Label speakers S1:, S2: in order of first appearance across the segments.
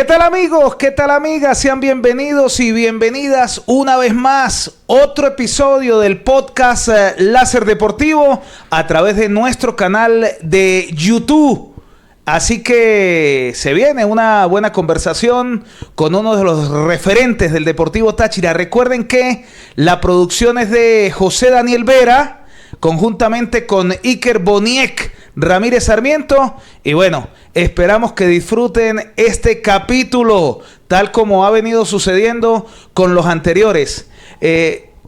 S1: ¿Qué tal amigos? ¿Qué tal amigas? Sean bienvenidos y bienvenidas una vez más. Otro episodio del podcast Láser Deportivo a través de nuestro canal de YouTube. Así que se viene una buena conversación con uno de los referentes del Deportivo Táchira. Recuerden que la producción es de José Daniel Vera, conjuntamente con Iker Boniek Ramírez Sarmiento. Y bueno, esperamos que disfruten este capítulo, tal como ha venido sucediendo con los anteriores.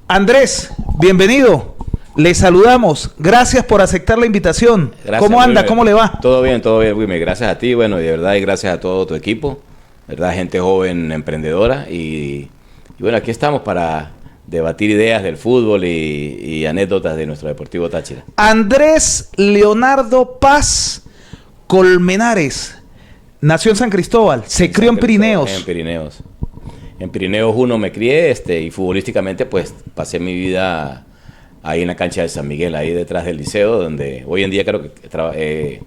S1: Andrés, bienvenido. Le saludamos. Gracias por aceptar la invitación. Gracias, ¿cómo anda?
S2: Wilmer.
S1: ¿Cómo le va?
S2: Todo bien, Wilmer. Gracias a ti, bueno, de verdad, y gracias a todo tu equipo. ¿Verdad? Gente joven, emprendedora. Y bueno, aquí estamos para debatir ideas del fútbol y anécdotas de nuestro Deportivo Táchira.
S1: Andrés Leonardo Paz Colmenares nació en San Cristóbal, se crió en Pirineos.
S2: En Pirineos 1 me crié, y futbolísticamente pues pasé mi vida ahí en la cancha de San Miguel, ahí detrás del liceo, donde hoy en día creo que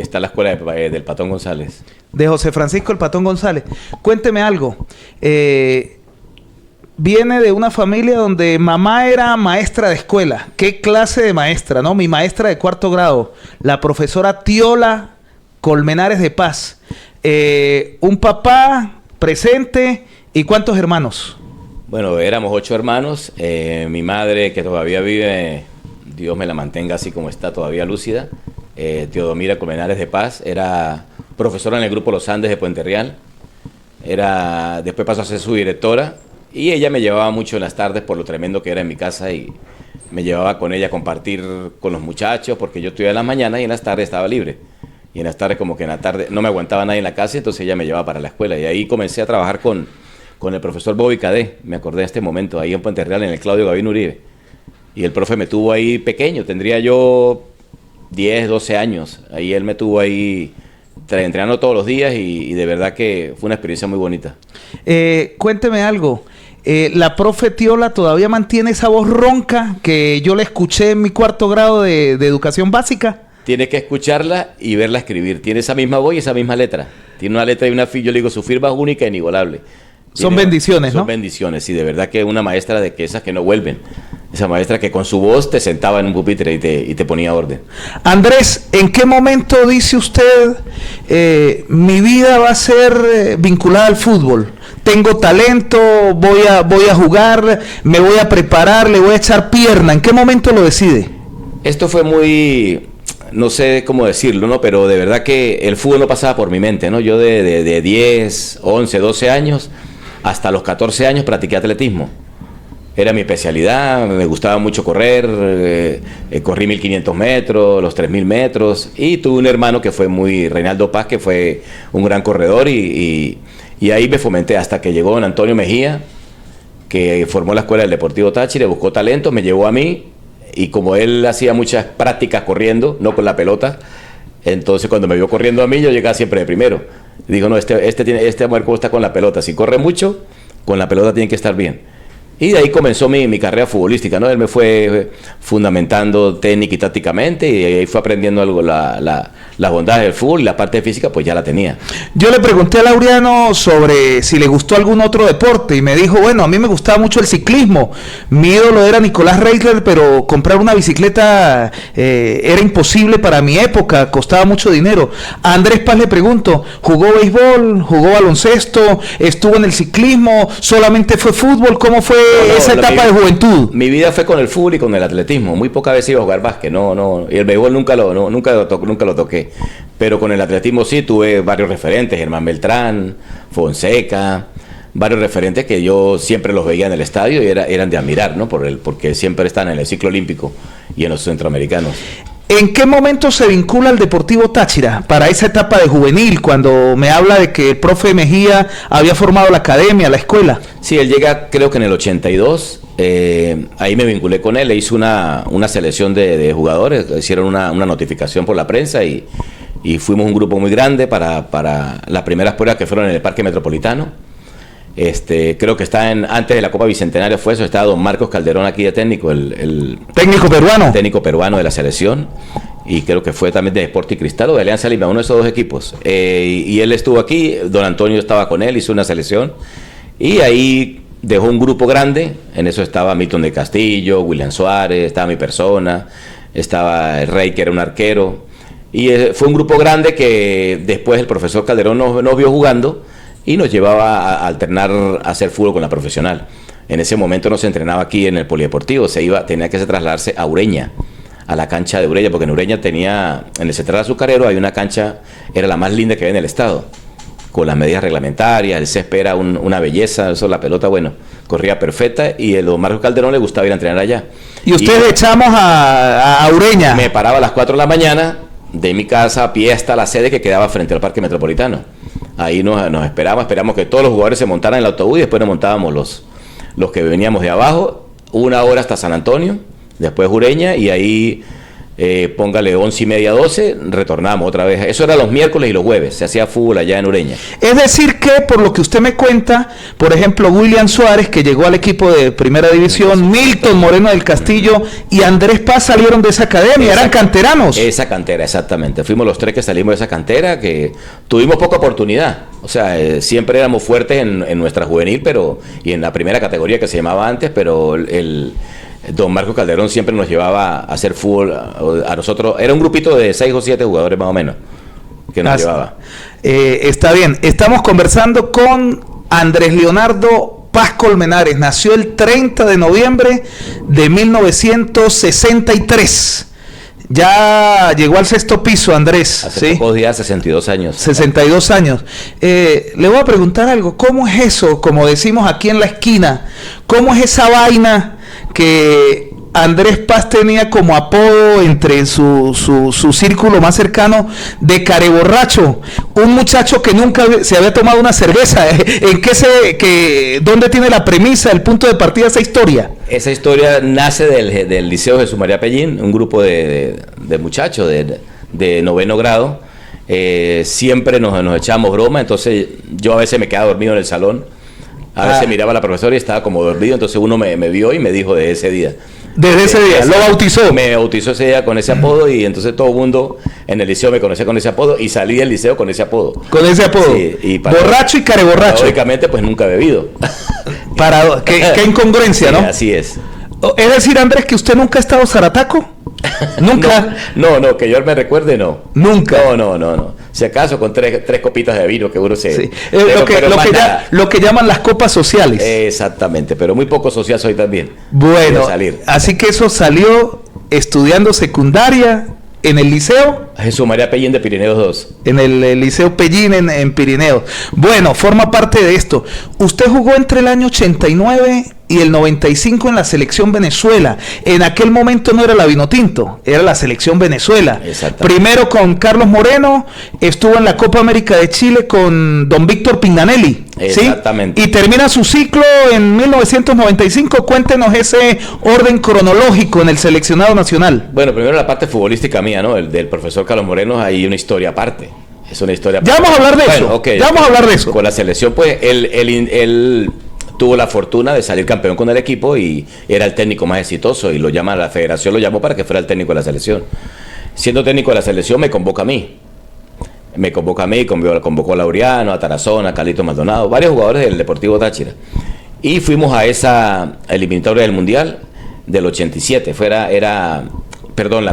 S2: está la escuela del Patón González.
S1: De José Francisco el Patón González. Cuénteme algo. Viene de una familia donde mamá era maestra de escuela. ¿Qué clase de maestra, no? Mi maestra de cuarto grado, la profesora Tiola Colmenares de Paz. Un papá presente. ¿Y cuántos hermanos?
S2: Bueno, éramos 8 hermanos. Mi madre, que todavía vive, Dios me la mantenga así como está, todavía lúcida, Teodomira Colmenares de Paz, era profesora en el Grupo Los Andes de Puente Real. Después pasó a ser su directora. Y ella me llevaba mucho en las tardes por lo tremendo que era en mi casa y me llevaba con ella a compartir con los muchachos porque yo estudiaba en las mañanas y en las tardes estaba libre. Y en las tardes como que en la tarde no me aguantaba nadie en la casa, entonces ella me llevaba para la escuela. Y ahí comencé a trabajar con el profesor Bobby Cadé, me acordé de este momento, ahí en Puente Real, en el Claudio Gavino Uribe. Y el profe me tuvo ahí pequeño, tendría yo 10, 12 años. Ahí él me tuvo ahí entrenando todos los días y de verdad que fue una experiencia muy bonita.
S1: Cuénteme algo. La profe Tiola todavía mantiene esa voz ronca que yo le escuché en mi cuarto grado de educación básica.
S2: Tiene que escucharla y verla escribir. Tiene esa misma voz y esa misma letra. Tiene una letra y una firma, yo le digo, su firma es única e inigualable.
S1: Son bendiciones, ¿no?
S2: Son bendiciones, sí, de verdad que una maestra de que esas que no vuelven. Esa maestra que con su voz te sentaba en un pupitre y te ponía orden.
S1: Andrés, ¿en qué momento dice usted, mi vida va a ser vinculada al fútbol? Tengo talento, voy a jugar, me voy a preparar, le voy a echar pierna. ¿En qué momento lo decide?
S2: Esto fue muy, no sé cómo decirlo, ¿no? Pero de verdad que el fútbol no pasaba por mi mente, ¿no? Yo de 10, 11, 12 años hasta los 14 años practiqué atletismo. Era mi especialidad, me gustaba mucho correr, corrí 1500 metros, los 3000 metros, y tuve un hermano que fue Reinaldo Paz, que fue un gran corredor, y ahí me fomenté hasta que llegó don Antonio Mejía, que formó la escuela del Deportivo Táchira, buscó talento, me llevó a mí, y como él hacía muchas prácticas corriendo, no con la pelota, entonces cuando me vio corriendo a mí, yo llegaba siempre de primero. Dijo, no, este muerco está con la pelota, si corre mucho, con la pelota tiene que estar bien. Y de ahí comenzó mi carrera futbolística, ¿no? Él me fue fundamentando técnica y tácticamente y ahí fue aprendiendo algo, las bondades del fútbol y la parte física pues ya la tenía.
S1: Yo le pregunté a Laureano sobre si le gustó algún otro deporte y me dijo, bueno, a mí me gustaba mucho el ciclismo. Mi ídolo era Nicolás Reisler, pero comprar una bicicleta era imposible para mi época, costaba mucho dinero. A Andrés Paz le pregunto, ¿jugó béisbol? ¿Jugó baloncesto? ¿Estuvo en el ciclismo? ¿Solamente fue fútbol? ¿Cómo fue esa etapa de juventud?
S2: Mi vida fue con el fútbol y con el atletismo. Muy pocas veces iba a jugar básquet, y el béisbol nunca lo toqué. Pero con el atletismo sí, tuve varios referentes, Germán Beltrán, Fonseca, varios referentes que yo siempre los veía en el estadio y eran de admirar, ¿no? Porque siempre están en el ciclo olímpico y en los centroamericanos.
S1: ¿En qué momento se vincula al Deportivo Táchira para esa etapa de juvenil, cuando me habla de que el profe Mejía había formado la academia, la escuela?
S2: Sí, él llega creo que en el 82, ahí me vinculé con él, le hizo una selección de jugadores, hicieron una notificación por la prensa y fuimos un grupo muy grande para las primeras pruebas que fueron en el Parque Metropolitano. Creo que antes de la Copa Bicentenario fue eso, estaba don Marcos Calderón aquí de técnico, el
S1: técnico peruano.
S2: Técnico peruano de la selección. y creo que fue también de Sporting Cristal o de Alianza Lima, uno de esos dos equipos. Y él estuvo aquí, don Antonio estaba con él, hizo una selección, y ahí dejó un grupo grande. En eso estaba Milton del Castillo, William Suárez, estaba mi persona, estaba el Rey, que era un arquero, y fue un grupo grande que después el profesor Calderón nos vio jugando y nos llevaba a alternar a hacer fútbol con la profesional. En ese momento no se entrenaba aquí en el polideportivo, tenía que trasladarse a Ureña, a la cancha de Ureña, porque en Ureña en el Central Azucarero hay una cancha, era la más linda que había en el estado, con las medidas reglamentarias, el césped era una belleza, eso, la pelota, bueno, corría perfecta, y el don Marcos Calderón le gustaba ir a entrenar allá.
S1: Y ustedes echamos a Ureña.
S2: Me paraba a las 4 de la mañana de mi casa a pie hasta la sede que quedaba frente al Parque Metropolitano. Ahí nos esperamos que todos los jugadores se montaran en el autobús, y después nos montábamos los que veníamos de abajo, 1 hora hasta San Antonio, después Ureña, y ahí póngale 11:30, 12, retornamos otra vez. Eso era los miércoles y los jueves, se hacía fútbol allá en Ureña.
S1: Es decir que, por lo que usted me cuenta, por ejemplo, William Suárez, que llegó al equipo de Primera División, Milton Moreno del Castillo y Andrés Paz salieron de esa academia, eran canteranos.
S2: Esa cantera, exactamente. Fuimos los 3 que salimos de esa cantera, que tuvimos poca oportunidad. O sea, siempre éramos fuertes en nuestra juvenil, y en la primera categoría que se llamaba antes, pero don Marcos Calderón siempre nos llevaba a hacer fútbol a nosotros. Era un grupito de 6 o 7 jugadores más o menos que nos llevaba.
S1: Está bien. Estamos conversando con Andrés Leonardo Paz Colmenares. Nació el 30 de noviembre de 1963. Ya llegó al 6º piso, Andrés.
S2: Hace pocos días, 62 años.
S1: 62 años. Le voy a preguntar algo. ¿Cómo es eso? Como decimos aquí en la esquina, ¿cómo es esa vaina que Andrés Paz tenía como apodo entre su círculo más cercano de careborracho? Un muchacho que nunca se había tomado una cerveza. ¿Dónde tiene la premisa, el punto de partida de esa historia?
S2: Esa historia nace del Liceo Jesús María Pellín, un grupo de muchachos de 9º grado. Siempre nos echábamos broma, entonces yo a veces me quedaba dormido en el salón. A veces miraba a la profesora y estaba como dormido, entonces uno me vio y me dijo de ese día.
S1: Desde ese día, lo bautizó.
S2: Me bautizó ese día con ese apodo, y entonces todo el mundo en el liceo me conocía con ese apodo, y salí del liceo con ese apodo.
S1: Con ese apodo.
S2: Sí,
S1: borracho y careborracho.
S2: Lógicamente, pues nunca he bebido.
S1: Qué incongruencia,
S2: sí,
S1: ¿no?
S2: Así es.
S1: Es decir, Andrés, que usted nunca ha estado zarataco. ¿Nunca?
S2: No, que yo me recuerde, no.
S1: ¿Nunca?
S2: No. Si acaso con tres copitas de vino que uno se...
S1: Sí. Lo que llaman las copas sociales.
S2: Exactamente, pero muy poco social soy también.
S1: Bueno, así que eso salió estudiando secundaria en el liceo.
S2: Jesús María Pellín de Pirineos 2.
S1: En el Liceo Pellín en Pirineos. Bueno, forma parte de esto. Usted jugó entre el año 89 y el 95 en la selección Venezuela. En aquel momento no era la Vinotinto, era la selección Venezuela. Primero con Carlos Moreno, estuvo en la Copa América de Chile con don Víctor Pinganelli.
S2: Exactamente.
S1: ¿Sí? Y termina su ciclo en 1995. Cuéntenos ese orden cronológico en el seleccionado nacional.
S2: Bueno, primero la parte futbolística mía, ¿no? El del profesor Carlos Moreno, hay una historia aparte. Es una historia aparte.
S1: Ya vamos a hablar de eso.
S2: Okay,
S1: ya vamos a hablar de eso.
S2: Con la selección, pues, él tuvo la fortuna de salir campeón con el equipo y era el técnico más exitoso, y la federación lo llamó para que fuera el técnico de la selección. Siendo técnico de la selección, me convocó a mí, convocó a Laureano, a Tarazona, a Carlito Maldonado, varios jugadores del Deportivo Táchira. Y fuimos a esa eliminatoria del Mundial del 87, la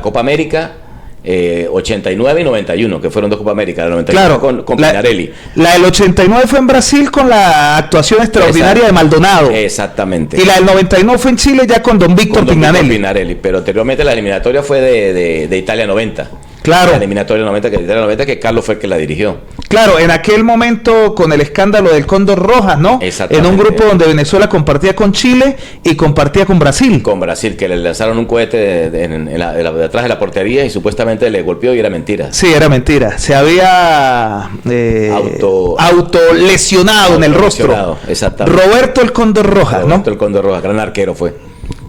S2: Copa América 89 y 91, que fueron 2 Copa América, la 91
S1: claro,
S2: con Pinarelli.
S1: La del 89 fue en Brasil con la actuación extraordinaria de Maldonado.
S2: Exactamente.
S1: Y la del 91 fue en Chile ya con don Víctor Pinganelli.
S2: Pero anteriormente la eliminatoria fue de Italia 90.
S1: Claro.
S2: La eliminatoria 90, que Carlos fue el que la dirigió.
S1: Claro, en aquel momento con el escándalo del Cóndor Rojas, ¿no?
S2: Exactamente.
S1: En un grupo donde Venezuela compartía con Chile y compartía con Brasil.
S2: Con Brasil, que le lanzaron un cohete de atrás de la portería y supuestamente le golpeó, y era mentira.
S1: Sí, era mentira. Se había autolesionado en el rostro.
S2: Exactamente.
S1: Roberto el Cóndor Rojas, ¿no?
S2: Roberto el Cóndor Rojas, gran arquero fue.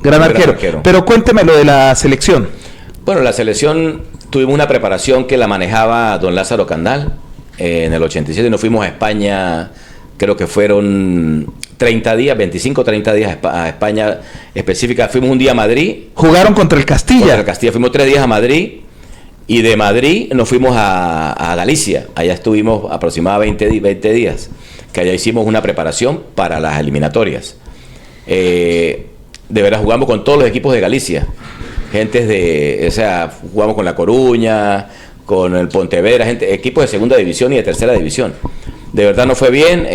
S1: Gran arquero. Pero cuénteme lo de la selección.
S2: Bueno, la selección tuvimos una preparación que la manejaba don Lázaro Candal en el 87, y nos fuimos a España, creo que fueron 30 días, 25 30 días a España específica. Fuimos un día a Madrid.
S1: ¿Jugaron contra el Castilla?
S2: Fuimos 3 días a Madrid, Y de Madrid nos fuimos a Galicia. Allá estuvimos aproximadamente 20 días, que allá hicimos una preparación para las eliminatorias. De verdad, jugamos con todos los equipos de Galicia. Jugamos con La Coruña, con el Pontevedra, equipos de segunda división y de tercera división. De verdad no fue bien.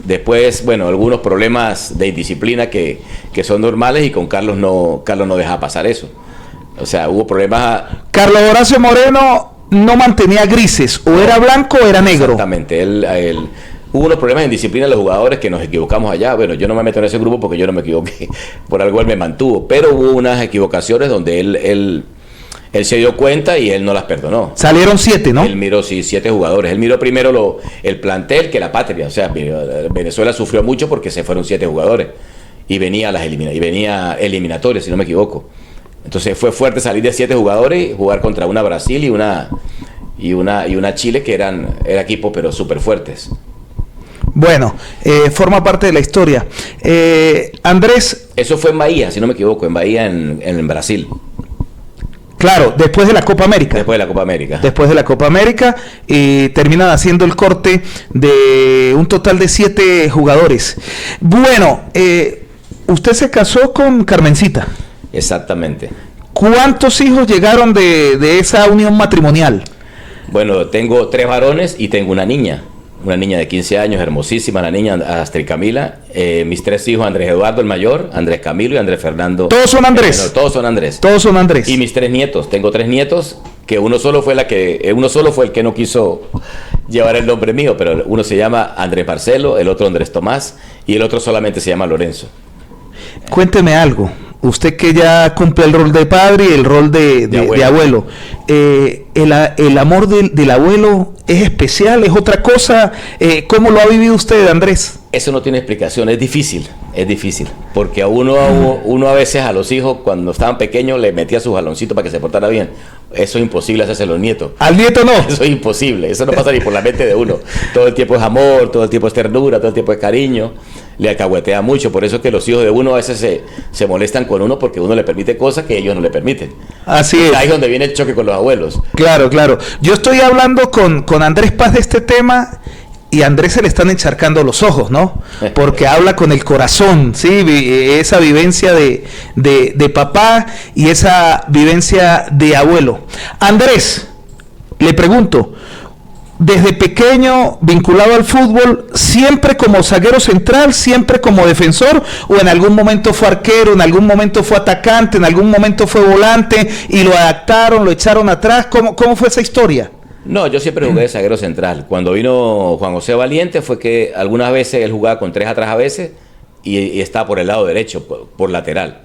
S2: Después, bueno, algunos problemas de indisciplina que son normales, y con Carlos no dejaba pasar eso. O sea, hubo problemas.
S1: Carlos Horacio Moreno no mantenía grises, o era blanco o era negro.
S2: Exactamente, hubo unos problemas de indisciplina de los jugadores que nos equivocamos allá. Bueno, yo no me meto en ese grupo porque yo no me equivoqué, por algo él me mantuvo, pero hubo unas equivocaciones donde él se dio cuenta y él no las perdonó.
S1: Salieron 7, ¿no?
S2: Él miró, 7 jugadores. Él miró primero el plantel que la patria. O sea, Venezuela sufrió mucho porque se fueron 7 jugadores y venía eliminatorias, si no me equivoco. Entonces fue fuerte salir de 7 jugadores, jugar contra una Brasil y una Chile que eran equipos pero súper fuertes.
S1: Bueno, forma parte de la historia. Andrés.
S2: Eso fue en Bahía, si no me equivoco, en Bahía, en Brasil.
S1: Claro, después de la Copa América.
S2: Después de la Copa América.
S1: Después de la Copa América, terminan haciendo el corte de un total de 7 jugadores. Bueno, usted se casó con Carmencita.
S2: Exactamente.
S1: ¿Cuántos hijos llegaron de esa unión matrimonial?
S2: Bueno, tengo 3 varones y tengo una niña de 15 años, hermosísima la niña, Astrid Camila. Mis 3 hijos, Andrés Eduardo el mayor, Andrés Camilo y Andrés Fernando.
S1: ¿Todos son Andrés?
S2: Todos son Andrés.
S1: Todos son Andrés.
S2: Y mis 3 nietos, tengo 3 nietos, que uno solo fue el que no quiso llevar el nombre mío, pero uno se llama Andrés Marcelo, el otro Andrés Tomás y el otro solamente se llama Lorenzo.
S1: Cuénteme algo. Usted que ya cumple el rol de padre y el rol de abuelo, el amor del abuelo es especial, es otra cosa. ¿Cómo lo ha vivido usted, Andrés?
S2: Eso no tiene explicación, es difícil, porque a uno a veces a los hijos cuando estaban pequeños le metía sus jaloncitos para que se portara bien. Eso es imposible hacerse a los nietos.
S1: ¿Al nieto no?
S2: Eso es imposible, eso no pasa ni por la mente de uno. Todo el tiempo es amor, todo el tiempo es ternura, todo el tiempo es cariño. Le alcahuetea mucho, por eso es que los hijos de uno a veces se molestan con uno porque uno le permite cosas que ellos no le permiten.
S1: Así es.
S2: Ahí es donde viene el choque con los abuelos.
S1: Claro. Yo estoy hablando con Andrés Paz de este tema y a Andrés se le están encharcando los ojos, ¿no? Porque habla con el corazón, ¿sí? Esa vivencia de papá y esa vivencia de abuelo. Andrés, le pregunto, desde pequeño vinculado al fútbol, siempre como zaguero central, siempre como defensor, o en algún momento fue arquero, en algún momento fue atacante, en algún momento fue volante y lo adaptaron, lo echaron atrás. ¿Cómo fue esa historia?
S2: No, yo siempre jugué de zaguero central. Cuando vino Juan José Valiente fue que algunas veces él jugaba con 3 atrás a veces y estaba por el lado derecho, por lateral.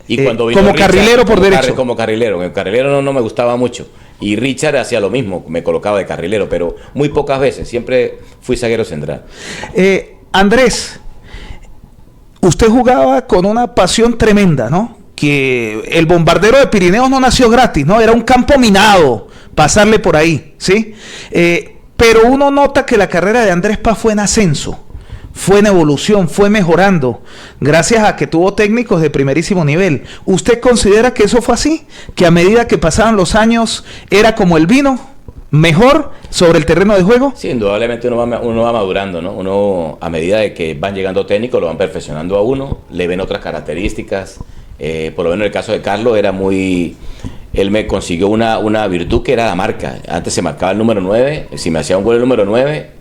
S2: Y cuando vino
S1: como
S2: Richard,
S1: carrilero por derecho.
S2: Como carrilero. El carrilero no me gustaba mucho. Y Richard hacía lo mismo, me colocaba de carrilero, pero muy pocas veces, siempre fui zaguero central.
S1: Andrés, usted jugaba con una pasión tremenda, ¿no? Que el bombardero de Pirineos no nació gratis, ¿no? Era un campo minado, pasarle por ahí, ¿sí? Pero uno nota que la carrera de Andrés Paz fue en ascenso, fue en evolución, fue mejorando, gracias a que tuvo técnicos de primerísimo nivel. ¿Usted considera que eso fue así? ¿Que a medida que pasaban los años era como el vino, mejor sobre el terreno de juego?
S2: Sí, indudablemente uno va madurando, ¿no? Uno, a medida de que van llegando técnicos, lo van perfeccionando a uno, le ven otras características. Por lo menos en el caso de Carlos él me consiguió una virtud que era la marca. Antes se marcaba el número 9, si me hacía un gol el número 9,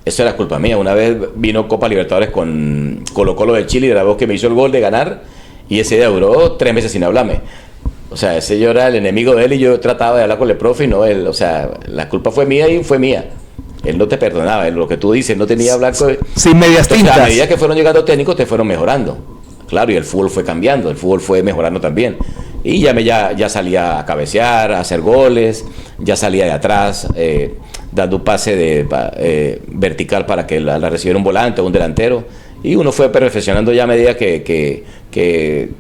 S2: eso era culpa mía. Una vez vino Copa Libertadores con Colo-Colo de Chile y de la voz que me hizo el gol de ganar, y ese día duró 3 meses sin hablarme. O sea, ese yo era el enemigo de él y yo trataba de hablar con el profe y no él. O sea, la culpa fue mía y fue mía. Él no te perdonaba, lo que tú dices, no tenía hablar con...
S1: Sin medias tintas.
S2: A medida que fueron llegando técnicos, te fueron mejorando. Claro, y el fútbol fue cambiando, el fútbol fue mejorando también. Y ya salía a cabecear, a hacer goles, ya salía de atrás, dando un pase vertical para que la recibiera un volante o un delantero. Y uno fue perfeccionando ya a medida que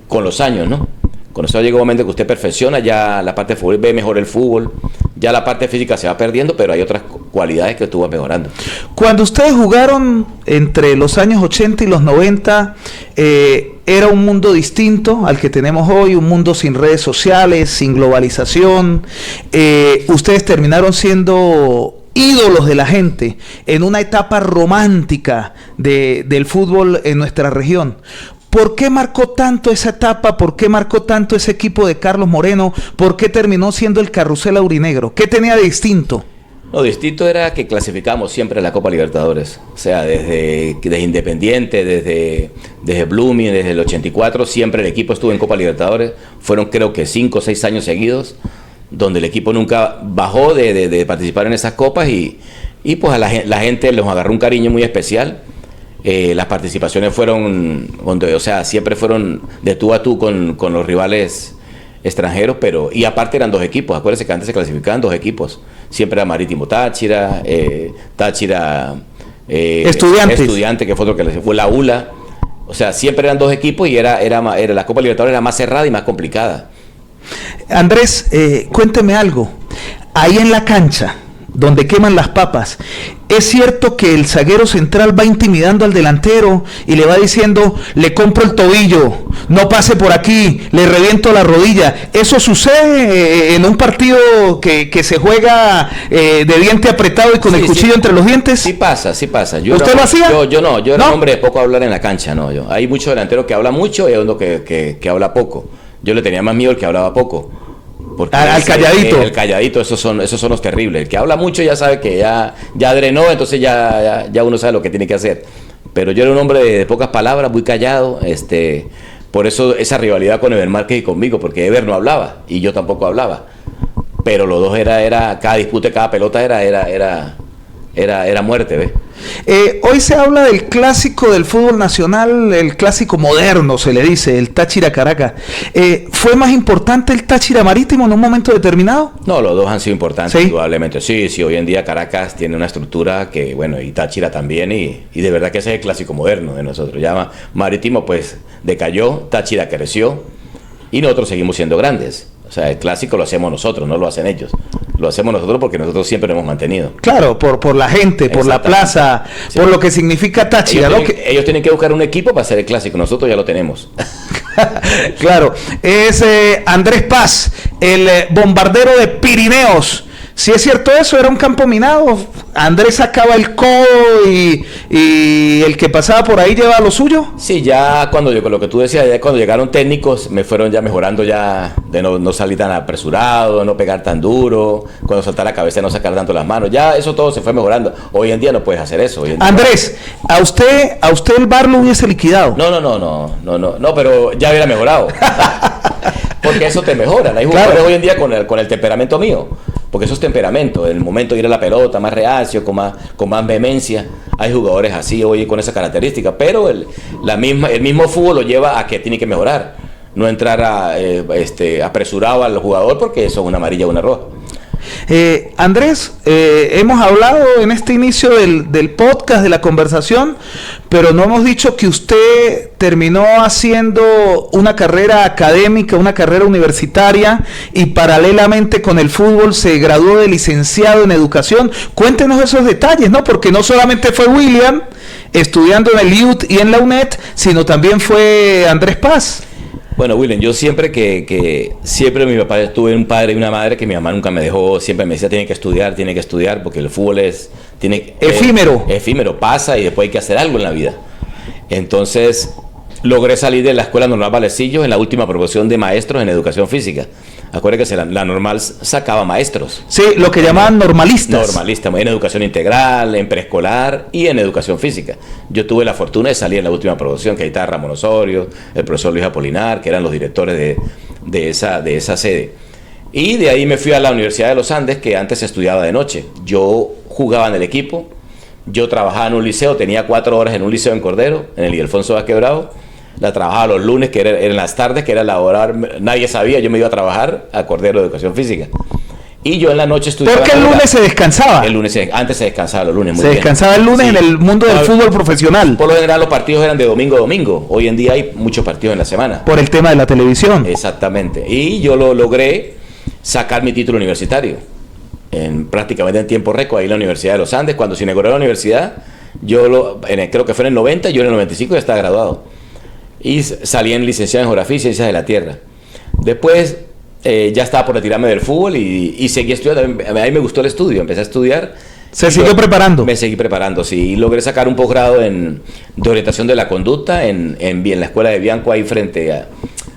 S2: con los años, ¿no? Cuando eso llega un momento que usted perfecciona, ya la parte de fútbol ve mejor el fútbol, ya la parte física se va perdiendo, pero hay otras cualidades que estuvo mejorando.
S1: Cuando ustedes jugaron entre los años 80 y los 90, era un mundo distinto al que tenemos hoy, un mundo sin redes sociales, sin globalización. Ustedes terminaron siendo ídolos de la gente en una etapa romántica del fútbol en nuestra región. ¿Por qué marcó tanto esa etapa? ¿Por qué marcó tanto ese equipo de Carlos Moreno? ¿Por qué terminó siendo el Carrusel Aurinegro? ¿Qué tenía de distinto?
S2: Lo distinto era que clasificamos siempre a la Copa Libertadores. O sea, desde Independiente, desde Blooming, desde el 84, siempre el equipo estuvo en Copa Libertadores. Fueron creo que 5 o 6 años seguidos, donde el equipo nunca bajó de participar en esas copas y pues a la gente les agarró un cariño muy especial. Las participaciones fueron, o sea, siempre fueron de tú a tú con los rivales extranjeros, y aparte eran 2 equipos. Acuérdense que antes se clasificaban 2 equipos. Siempre era Marítimo Táchira, Táchira Estudiante, que fue otro que fue la ULA. O sea, siempre eran 2 equipos y era la Copa Libertadores era más cerrada y más complicada.
S1: Andrés, cuénteme algo. Ahí en la cancha, donde queman las papas, ¿es cierto que el zaguero central va intimidando al delantero y le va diciendo, le compro el tobillo, no pase por aquí, le reviento la rodilla? ¿Eso sucede en un partido que se juega de diente apretado y con el cuchillo entre los dientes?
S2: Sí pasa.
S1: ¿Usted lo hacía?
S2: Yo era un hombre de poco hablar en la cancha, no. Hay muchos delanteros que hablan mucho y hay uno que habla poco. Yo le tenía más miedo al que hablaba poco.
S1: Al calladito.
S2: El calladito, esos son los terribles. El que habla mucho ya sabe que ya drenó, entonces ya uno sabe lo que tiene que hacer. Pero yo era un hombre de pocas palabras, muy callado. Por eso esa rivalidad con Eber Márquez y conmigo, porque Eber no hablaba y yo tampoco hablaba. Pero los dos era cada disputa, cada pelota era muerte, ¿ves?
S1: Hoy se habla del clásico del fútbol nacional, el clásico moderno se le dice, el Táchira Caracas. ¿Fue más importante el Táchira Marítimo en un momento determinado?
S2: No, los dos han sido importantes,
S1: ¿Sí?
S2: Indudablemente. Sí, hoy en día Caracas tiene una estructura que, bueno, y Táchira también, y de verdad que ese es el clásico moderno de nosotros. Ya Marítimo pues decayó, Táchira creció y nosotros seguimos siendo grandes. O sea, el clásico lo hacemos nosotros, no lo hacen ellos. Lo hacemos nosotros porque nosotros siempre lo hemos mantenido.
S1: Claro, por la gente, por la plaza, sí, por lo que significa Táchira.
S2: Ellos tienen que buscar un equipo para hacer el clásico, nosotros ya lo tenemos.
S1: Claro, es Andrés Paz, el bombardero de Pirineos. Si es cierto eso, era un campo minado. Andrés sacaba el codo y el que pasaba por ahí llevaba lo suyo.
S2: Sí, ya con lo que tú decías, ya cuando llegaron técnicos, me fueron ya mejorando ya de no salir tan apresurado, no pegar tan duro, cuando soltar la cabeza no sacar tanto las manos. Ya eso todo se fue mejorando. Hoy en día no puedes hacer eso.
S1: Andrés, ¿a usted el VAR lo hubiese liquidado?
S2: No, pero ya hubiera mejorado. Porque eso te mejora. Hay jugadores hoy en día con el temperamento mío. Porque eso es temperamento, el momento de ir a la pelota, más reacio, con más vehemencia. Hay jugadores así hoy con esa característica, pero el mismo fútbol lo lleva a que tiene que mejorar. No entrar apresurado al jugador porque eso es una amarilla o una roja.
S1: Andrés, hemos hablado en este inicio del podcast, de la conversación, pero no hemos dicho que usted terminó haciendo una carrera académica, una carrera universitaria y paralelamente con el fútbol se graduó de licenciado en educación. Cuéntenos esos detalles, ¿no? Porque no solamente fue William estudiando en el IUT y en la UNED, sino también fue Andrés Paz.
S2: Bueno, William, yo siempre siempre mi papá, tuve un padre y una madre que mi mamá nunca me dejó, siempre me decía tiene que estudiar, porque el fútbol es efímero, pasa y después hay que hacer algo en la vida. Entonces, logré salir de la Escuela Normal Valecillos en la última promoción de maestros en educación física. Acuérdense que la normal sacaba maestros.
S1: Sí, lo que llamaban normalistas.
S2: Normalistas, en educación integral, en preescolar y en educación física. Yo tuve la fortuna de salir en la última promoción, que ahí estaba Ramón Osorio, el profesor Luis Apolinar, que eran los directores de esa sede. Y de ahí me fui a la Universidad de los Andes, que antes estudiaba de noche. Yo jugaba en el equipo, yo trabajaba en un liceo, tenía 4 horas en un liceo en Cordero, en el Ildefonso Vázquez Bravo. La trabajaba los lunes, que eran las tardes, que era la hora, nadie sabía, yo me iba a trabajar a Cordero de Educación Física. Y yo en la noche estudiaba.
S1: Porque el lunes se descansaba.
S2: Antes se descansaba los lunes, muy
S1: Se
S2: bien.
S1: descansaba el lunes, sí, en el mundo del fútbol profesional.
S2: Por lo general los partidos eran de domingo a domingo. Hoy en día hay muchos partidos en la semana.
S1: Por el tema de la televisión.
S2: Exactamente. Y yo lo logré sacar mi título universitario. Prácticamente en tiempo récord, ahí en la Universidad de los Andes. Cuando se inauguró la universidad, creo que fue en el 90, yo en el 95 ya estaba graduado. Y salí en licenciado en Geografía y Ciencias de la Tierra. Después ya estaba por retirarme del fútbol y seguí estudiando. A mí me gustó el estudio, empecé a estudiar.
S1: ¿Se siguió preparando?
S2: Me seguí preparando, sí. Y logré sacar un posgrado de orientación de la conducta en la escuela de Bianco, ahí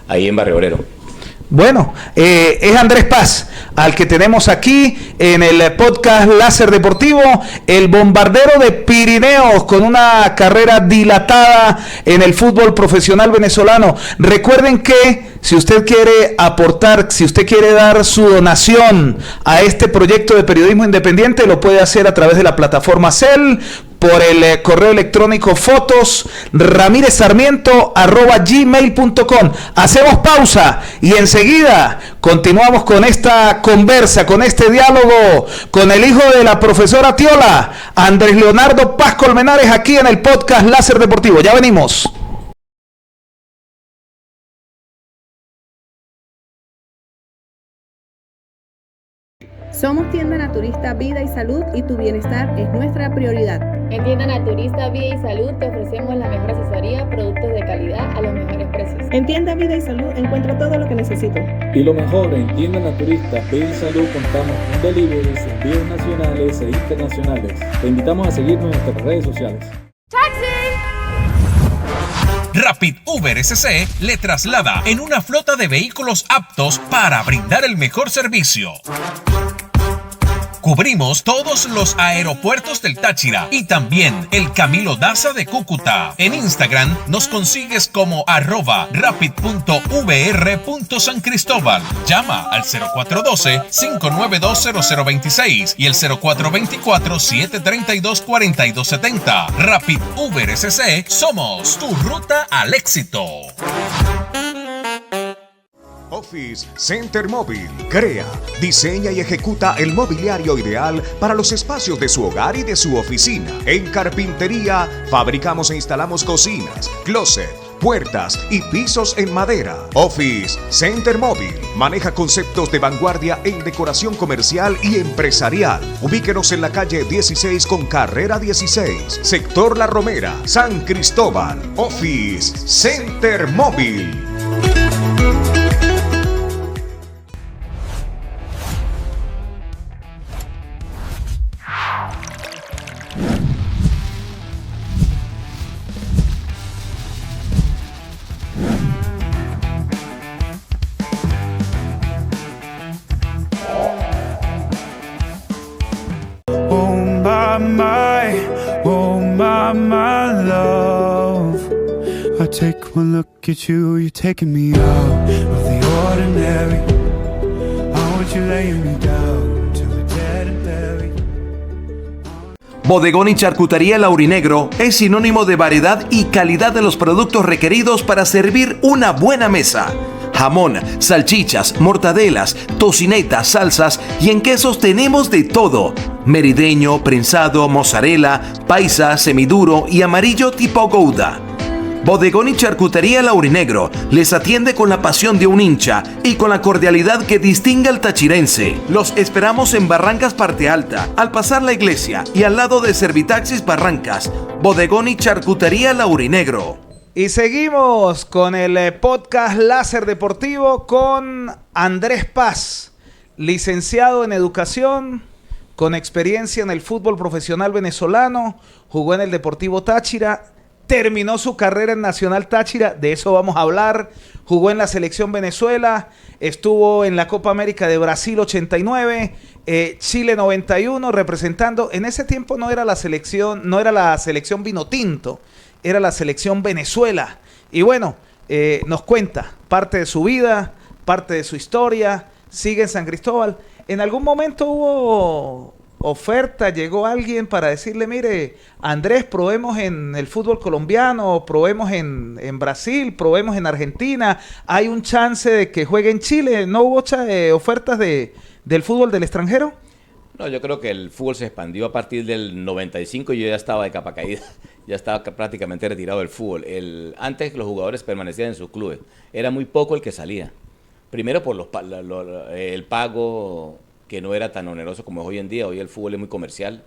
S2: ahí en Barrio Obrero.
S1: Bueno, es Andrés Paz, al que tenemos aquí en el podcast Láser Deportivo, el bombardero de Pirineos, con una carrera dilatada en el fútbol profesional venezolano. Recuerden que si usted quiere aportar, si usted quiere dar su donación a este proyecto de periodismo independiente, lo puede hacer a través de la plataforma Cel, por el correo electrónico fotosramírezsarmiento@gmail.com. Hacemos pausa y enseguida continuamos con esta conversa, con este diálogo con el hijo de la profesora Tiola, Andrés Leonardo Paz Colmenares, aquí en el podcast Láser Deportivo. Ya venimos.
S3: Somos Tienda Naturista Vida y Salud y tu bienestar es nuestra prioridad.
S4: En Tienda Naturista Vida y Salud te ofrecemos la mejor asesoría, productos de calidad a los mejores precios.
S3: En Tienda Vida y Salud encuentro todo lo que necesito.
S5: Y lo mejor, en Tienda Naturista Vida y Salud contamos con deliveries, envíos nacionales e internacionales. Te invitamos a seguirnos en nuestras redes sociales.
S6: Rapid Uber SC le traslada en una flota de vehículos aptos para brindar el mejor servicio. Cubrimos todos los aeropuertos del Táchira y también el Camilo Daza de Cúcuta. En Instagram nos consigues como @rapid.vr.sancristóbal. Llama al 0412-592-0026 y el 0424-732-4270. Rapid Uber SC, somos tu ruta al éxito.
S7: Office Center Móvil crea, diseña y ejecuta el mobiliario ideal para los espacios de su hogar y de su oficina. En carpintería, fabricamos e instalamos cocinas, closet, puertas y pisos en madera. Office Center Móvil maneja conceptos de vanguardia en decoración comercial y empresarial. Ubíquenos en la calle 16 con carrera 16, sector La Romera, San Cristóbal. Office Center Móvil.
S8: my love. I take one look at you, you're taking me out of the ordinary. I want you laying me down to the dead and buried.
S9: Bodegón y Charcutería Laurinegro es sinónimo de variedad y calidad de los productos requeridos para servir una buena mesa. Jamón, salchichas, mortadelas, tocinetas, salsas y en quesos tenemos de todo. Merideño, prensado, mozzarella, paisa, semiduro y amarillo tipo Gouda. Bodegón y Charcutería Laurinegro les atiende con la pasión de un hincha y con la cordialidad que distingue al tachirense. Los esperamos en Barrancas Parte Alta, al pasar la iglesia y al lado de Servitaxis Barrancas. Bodegón y Charcutería Laurinegro.
S1: Y seguimos con el podcast Láser Deportivo con Andrés Paz, licenciado en Educación, con experiencia en el fútbol profesional venezolano, jugó en el Deportivo Táchira, terminó su carrera en Nacional Táchira, de eso vamos a hablar, jugó en la Selección Venezuela, estuvo en la Copa América de Brasil 89, Chile 91, representando, en ese tiempo no era la selección Vinotinto, era la Selección Venezuela. Y bueno, nos cuenta parte de su vida, parte de su historia, sigue en San Cristóbal. ¿En algún momento hubo oferta, llegó alguien para decirle, mire, Andrés, probemos en el fútbol colombiano, probemos en Brasil, probemos en Argentina, hay un chance de que juegue en Chile? ¿No hubo ofertas de del fútbol del extranjero?
S2: No, yo creo que el fútbol se expandió a partir del 95 y yo ya estaba de capa caída, ya estaba prácticamente retirado del fútbol. Antes los jugadores permanecían en sus clubes, era muy poco el que salía. Primero por el pago, que no era tan oneroso como es hoy en día. Hoy el fútbol es muy comercial.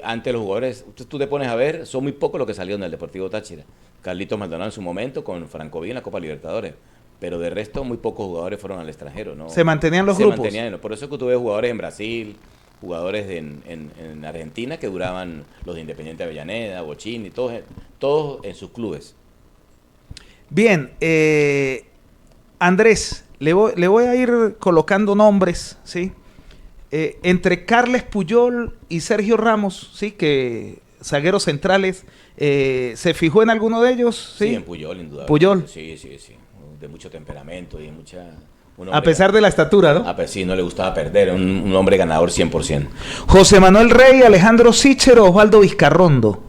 S2: Antes los jugadores, tú te pones a ver, son muy pocos los que salieron del Deportivo Táchira. Carlitos Maldonado en su momento con Francoví en la Copa Libertadores. Pero de resto, muy pocos jugadores fueron al extranjero, ¿no?
S1: ¿Se mantenían los grupos?
S2: Por eso que tuve jugadores en Brasil, jugadores en Argentina que duraban, los de Independiente Avellaneda, Bochini, todos en sus clubes.
S1: Bien, Andrés, le voy a ir colocando nombres, ¿sí? Entre Carles Puyol y Sergio Ramos, ¿sí? Que zagueros centrales, ¿se fijó en alguno de ellos?
S2: Sí, en Puyol, indudablemente.
S1: ¿Puyol?
S2: Sí. De mucho temperamento y mucha...
S1: A pesar de la estatura, ¿no?
S2: Sí, no le gustaba perder, un hombre ganador 100%.
S1: José Manuel Rey, Alejandro Sichero, Osvaldo Vizcarrondo.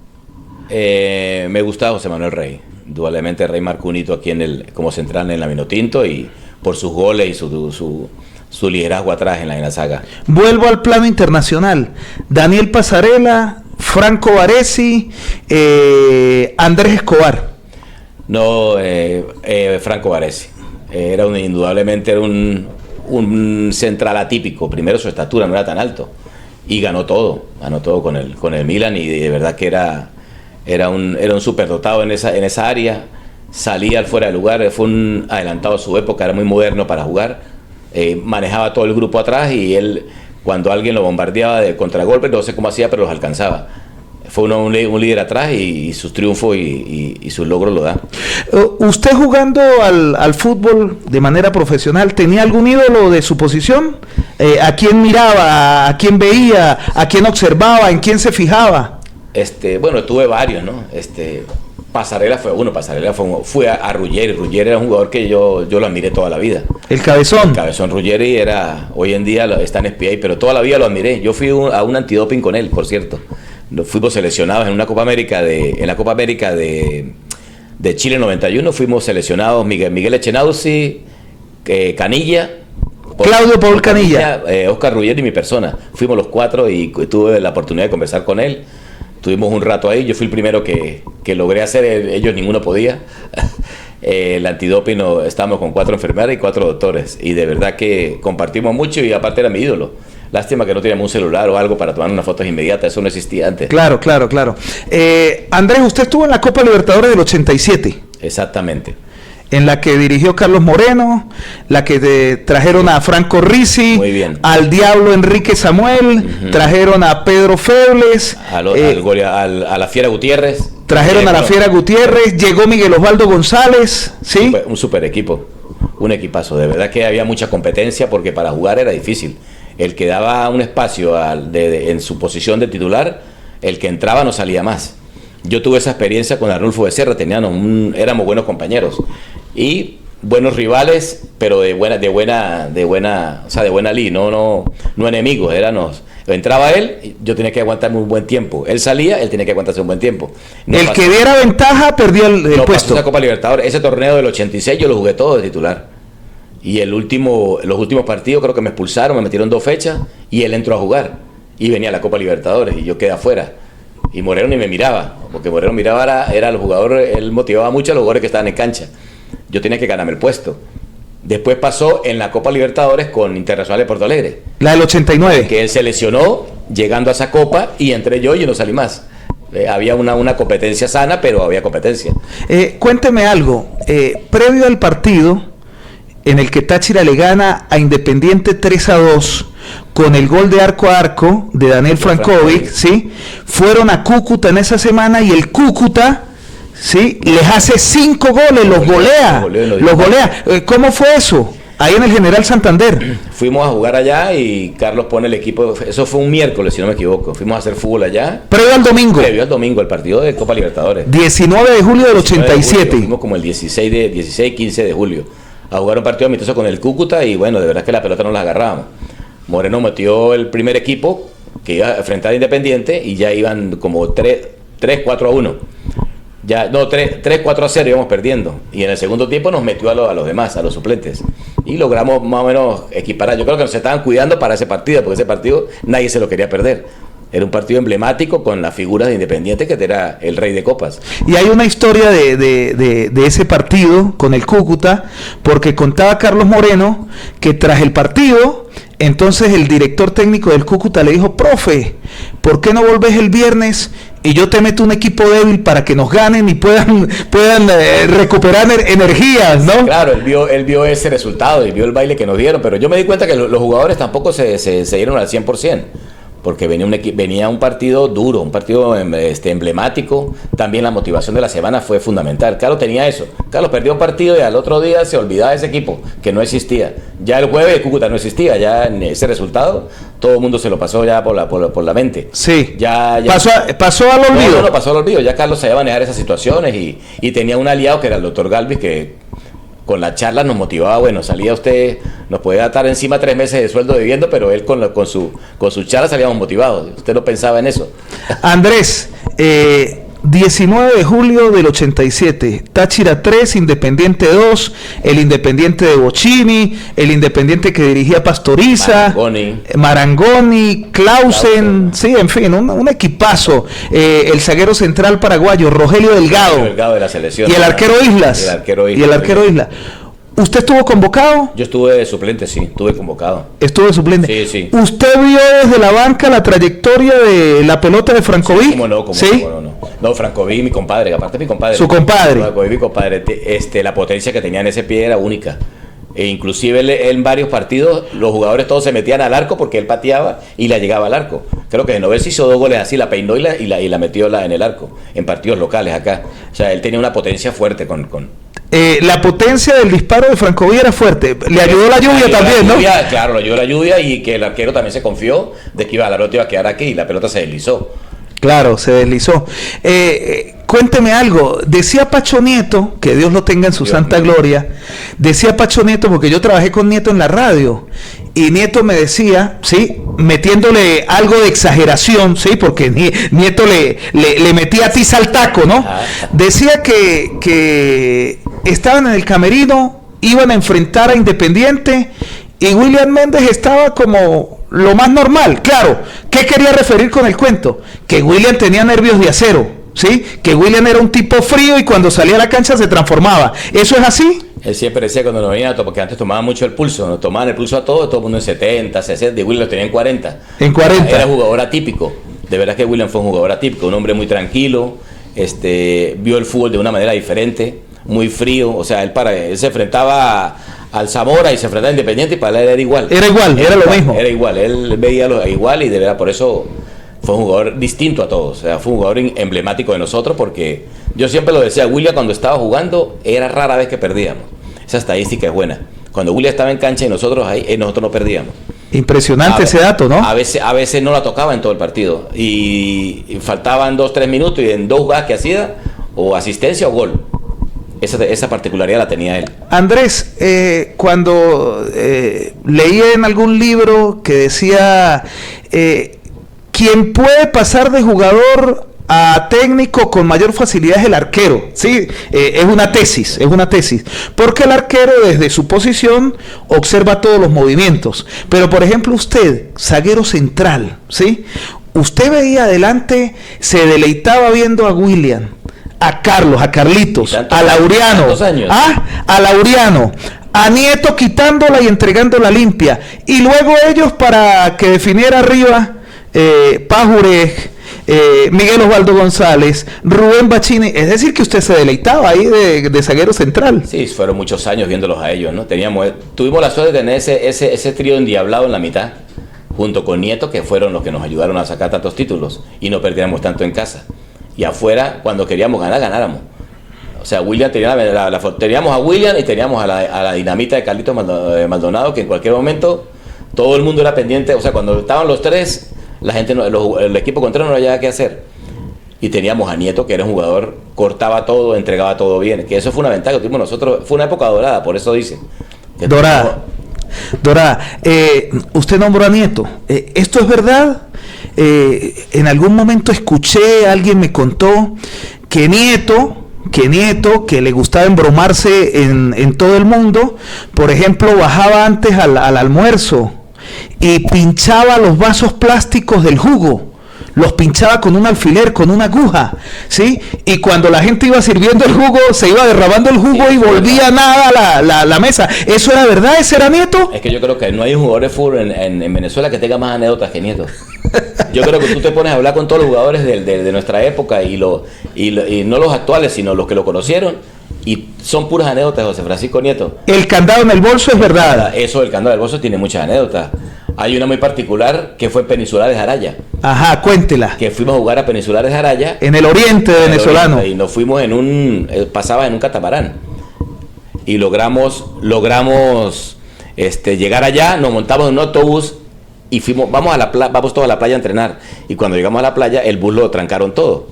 S2: Me gustaba José Manuel Rey. Indudablemente Rey marcó un hito aquí como central en la Vinotinto y por sus goles y su liderazgo atrás en la saga.
S1: Vuelvo al plano internacional. Daniel Pasarela, Franco Baresi, Andrés Escobar.
S2: No, Franco Baresi. Indudablemente era un central atípico. Primero su estatura no era tan alto y ganó todo con el Milan y de verdad que era un superdotado en esa área. Salía al fuera de lugar, fue un adelantado a su época, era muy moderno para jugar. Manejaba todo el grupo atrás y él, cuando alguien lo bombardeaba de contragolpes, no sé cómo hacía, pero los alcanzaba. Fue un líder atrás y sus triunfos y sus logros lo da.
S1: ¿Usted jugando al fútbol de manera profesional tenía algún ídolo de su posición? ¿A quién miraba? ¿A quién veía? ¿A quién observaba? ¿En quién se fijaba?
S2: Bueno, tuve varios, ¿no? Pasarela fue uno, fue a Ruggeri. Ruggeri era un jugador que yo lo admiré toda la vida.
S1: ¿El Cabezón?
S2: El Cabezón Ruggeri hoy en día está en SPA, pero toda la vida lo admiré. Yo fui a un antidoping con él, por cierto. Nos fuimos seleccionados en una Copa América en la Copa América de Chile 91, fuimos seleccionados Miguel Echenauzi, Canilla,
S1: Claudio Paul Canilla,
S2: Oscar Ruggeri y mi persona. Fuimos los cuatro y tuve la oportunidad de conversar con él. Tuvimos un rato ahí, yo fui el primero que logré hacer, ellos ninguno podía. El antidoping, estábamos con 4 enfermeras y 4 doctores y de verdad que compartimos mucho y aparte era mi ídolo. Lástima que no teníamos un celular o algo para tomar unas fotos inmediatas, eso no existía antes.
S1: Claro. Andrés, usted estuvo en la Copa Libertadores del 87.
S2: Exactamente.
S1: En la que dirigió Carlos Moreno, la que trajeron a Franco Rizzi,
S2: muy bien,
S1: al Diablo Enrique Samuel, trajeron a Pedro Febles,
S2: a la Fiera Gutiérrez.
S1: Trajeron a la Fiera Gutiérrez, llegó Miguel Osvaldo González, ¿sí?
S2: Un super equipo, un equipazo. De verdad que había mucha competencia porque para jugar era difícil. El que daba un espacio en su posición de titular, el que entraba no salía más. Yo tuve esa experiencia con Arnulfo Becerra, éramos buenos compañeros y buenos rivales, pero de buena ley, no enemigos, entraba él, yo tenía que aguantarme un buen tiempo. Él salía, él tenía que aguantarse un buen tiempo.
S1: Que diera ventaja perdía el puesto.
S2: Esa Copa Libertadores, ese torneo del 86 yo lo jugué todo de titular. Y los últimos partidos creo que me expulsaron, me metieron 2 fechas y él entró a jugar. Y venía a la Copa Libertadores y yo quedé afuera. Y Moreno ni me miraba, porque Moreno miraba, era el jugador, él motivaba mucho a los jugadores que estaban en cancha. Yo tenía que ganarme el puesto. Después pasó en la Copa Libertadores con Internacional de Porto Alegre.
S1: La del 89.
S2: Que él se lesionó llegando a esa Copa y entré yo y no salí más. Había una competencia sana, pero había competencia.
S1: Cuénteme algo, previo al partido en el que Táchira le gana a Independiente 3-2 con el gol de arco a arco de Daniel Frankovic, ¿sí? Fueron a Cúcuta en esa semana y el Cúcuta, ¿sí? Les hace 5 goles, los golea. ¿Cómo fue eso? Ahí en el General Santander.
S2: Fuimos a jugar allá y Carlos pone el equipo, eso fue un miércoles si no me equivoco, fuimos a hacer fútbol allá.
S1: Previo al domingo,
S2: el partido de Copa Libertadores.
S1: 19 de julio del 87.
S2: Fuimos como el 16-15 de julio a jugar un partido amistoso con el Cúcuta y bueno, de verdad que la pelota no la agarrábamos. Moreno metió el primer equipo que iba a enfrentar a Independiente y ya iban como 3-4-1. 3-4-0 íbamos perdiendo. Y en el segundo tiempo nos metió a los demás, a los suplentes. y logramos más o menos equiparar. Yo creo que nos estaban cuidando para ese partido, porque ese partido nadie se lo quería perder. Era un partido emblemático con la figura de Independiente, que era el rey de copas.
S1: Y hay una historia de ese partido con el Cúcuta, porque contaba Carlos Moreno que tras el partido, entonces el director técnico del Cúcuta le dijo: profe, ¿por qué no volvés el viernes y yo te meto un equipo débil para que nos ganen y puedan recuperar energías, ¿no?
S2: Claro, él vio ese resultado y vio el baile que nos dieron, pero yo me di cuenta que los jugadores tampoco se dieron al 100%. Porque venía un partido duro, un partido emblemático. También la motivación de la semana fue fundamental. Carlos tenía eso. Carlos perdió un partido y al otro día se olvidaba de ese equipo, que no existía. Ya el jueves Cúcuta no existía, ya en ese resultado todo el mundo se lo pasó ya por la mente.
S1: Sí,
S2: ya
S1: pasó al olvido.
S2: No, pasó al olvido. Ya Carlos sabía manejar esas situaciones y tenía un aliado que era el doctor Galvis, que con la charla nos motivaba. Bueno, salía usted, nos podía atar encima 3 meses de sueldo debiendo, pero él con su charla salíamos motivados. Usted no pensaba en eso.
S1: Andrés, 19 de julio del 87, Táchira 3, Independiente 2, el Independiente de Bocchini, el Independiente que dirigía Pastoriza, Marangoni, Clausen, sí, en fin, un equipazo. El zaguero central paraguayo, Rogelio Delgado
S2: de la selección.
S1: Y el arquero Islas. Islas. ¿Usted estuvo convocado?
S2: Yo estuve de suplente, sí, estuve convocado.
S1: ¿Estuvo de suplente?
S2: Sí, sí.
S1: ¿Usted vio desde la banca la trayectoria de la pelota de Francoví?
S2: Sí, ¿cómo no? ¿Sí? No, Francoví, mi compadre, aparte mi compadre.
S1: ¿Su compadre?
S2: Francoví, mi compadre, la potencia que tenía en ese pie era única. E inclusive él, en varios partidos, los jugadores todos se metían al arco porque él pateaba y la llegaba al arco. Creo que de Novel se hizo 2 goles así, la peinó y la metió en el arco, en partidos locales acá. O sea, él tenía una potencia fuerte
S1: la potencia del disparo de Francoví era fuerte. Le ayudó la lluvia también, ¿no?
S2: Claro, le ayudó la lluvia y que el arquero también se confió de que la pelota iba a quedar aquí y la pelota se deslizó.
S1: Claro, se deslizó. Cuénteme algo. Decía Pacho Nieto, que Dios lo tenga en su santa gloria, decía Pacho Nieto, porque yo trabajé con Nieto en la radio, y Nieto me decía, sí, metiéndole algo de exageración, sí, porque Nieto le metía tiza al taco, ¿no? Decía que estaban en el camerino, iban a enfrentar a Independiente, y William Méndez estaba como lo más normal. Claro, ¿qué quería referir con el cuento? Que William tenía nervios de acero, ¿sí? Que William era un tipo frío y cuando salía a la cancha se transformaba. ¿Eso es así?
S2: Él siempre decía cuando nos venía, porque antes tomaban mucho el pulso, nos tomaban el pulso a todo el mundo en 70, 60, y William lo tenía en 40.
S1: En 40.
S2: Era jugador atípico. De verdad que William fue un jugador atípico, un hombre muy tranquilo, vio el fútbol de una manera diferente, muy frío. O sea, él se enfrentaba al Zamora y se enfrentaba a Independiente y para él era igual.
S1: Era lo mismo.
S2: Era igual, él veía igual y de verdad por eso fue un jugador distinto a todos. O sea, fue un jugador emblemático de nosotros porque yo siempre lo decía, William cuando estaba jugando era rara vez que perdíamos. Esa estadística es buena. Cuando William estaba en cancha y nosotros no perdíamos.
S1: Impresionante ese dato, ¿no?
S2: A veces no la tocaba en todo el partido y faltaban 2-3 minutos y en 2 jugadas que hacía o asistencia o gol. Esa particularidad la tenía él.
S1: Andrés, cuando leí en algún libro que decía quien puede pasar de jugador a técnico con mayor facilidad es el arquero, ¿sí? Es una tesis, porque el arquero desde su posición observa todos los movimientos, pero por ejemplo usted, zaguero central, ¿sí? Usted veía adelante, se deleitaba viendo a William, a Carlos, a Carlitos, a Laureano, a Laureano, a Nieto quitándola y entregándola limpia, y luego ellos para que definiera arriba Pájurez, Miguel Osvaldo González, Rubén Bachini. Es decir que usted se deleitaba ahí de zaguero central.
S2: Sí, fueron muchos años viéndolos a ellos, ¿no? Tuvimos la suerte de tener ese trío endiablado en la mitad, junto con Nieto, que fueron los que nos ayudaron a sacar tantos títulos y no perdiéramos tanto en casa. Y afuera, cuando queríamos ganar, ganáramos. O sea, William teníamos a William y teníamos a la dinamita de Carlitos Maldonado, que en cualquier momento todo el mundo era pendiente. O sea, cuando estaban los tres, la gente, el equipo contrario no había qué hacer. Y teníamos a Nieto, que era un jugador, cortaba todo, entregaba todo bien. Que eso fue una ventaja que tuvimos nosotros. Fue una época dorada, por eso dicen.
S1: Dorada. Usted nombró a Nieto. ¿Esto es verdad? En algún momento escuché, alguien me contó que Nieto, que Nieto, que le gustaba embromarse en todo el mundo, por ejemplo, bajaba antes al almuerzo y pinchaba los vasos plásticos del jugo. Los pinchaba con un alfiler, con una aguja, ¿sí? Y cuando la gente iba sirviendo el jugo, se iba derramando el jugo y volvía nada la mesa. ¿Eso era verdad? ¿Ese era Nieto?
S2: Es que yo creo que no hay un jugador de fútbol en Venezuela que tenga más anécdotas que Nieto. Yo creo que tú te pones a hablar con todos los jugadores de nuestra época y no los actuales, sino los que lo conocieron, y son puras anécdotas de José Francisco Nieto.
S1: El candado en el bolso es verdad.
S2: Eso del candado del bolso tiene muchas anécdotas. Hay una muy particular que fue Peninsulares Araya.
S1: Ajá, cuéntela.
S2: Que fuimos a jugar a Peninsulares Araya.
S1: En el oriente venezolano.
S2: Y nos fuimos pasaba en un catamarán. Y logramos llegar allá, nos montamos en un autobús y vamos todos a la playa a entrenar. Y cuando llegamos a la playa, el bus lo trancaron todo.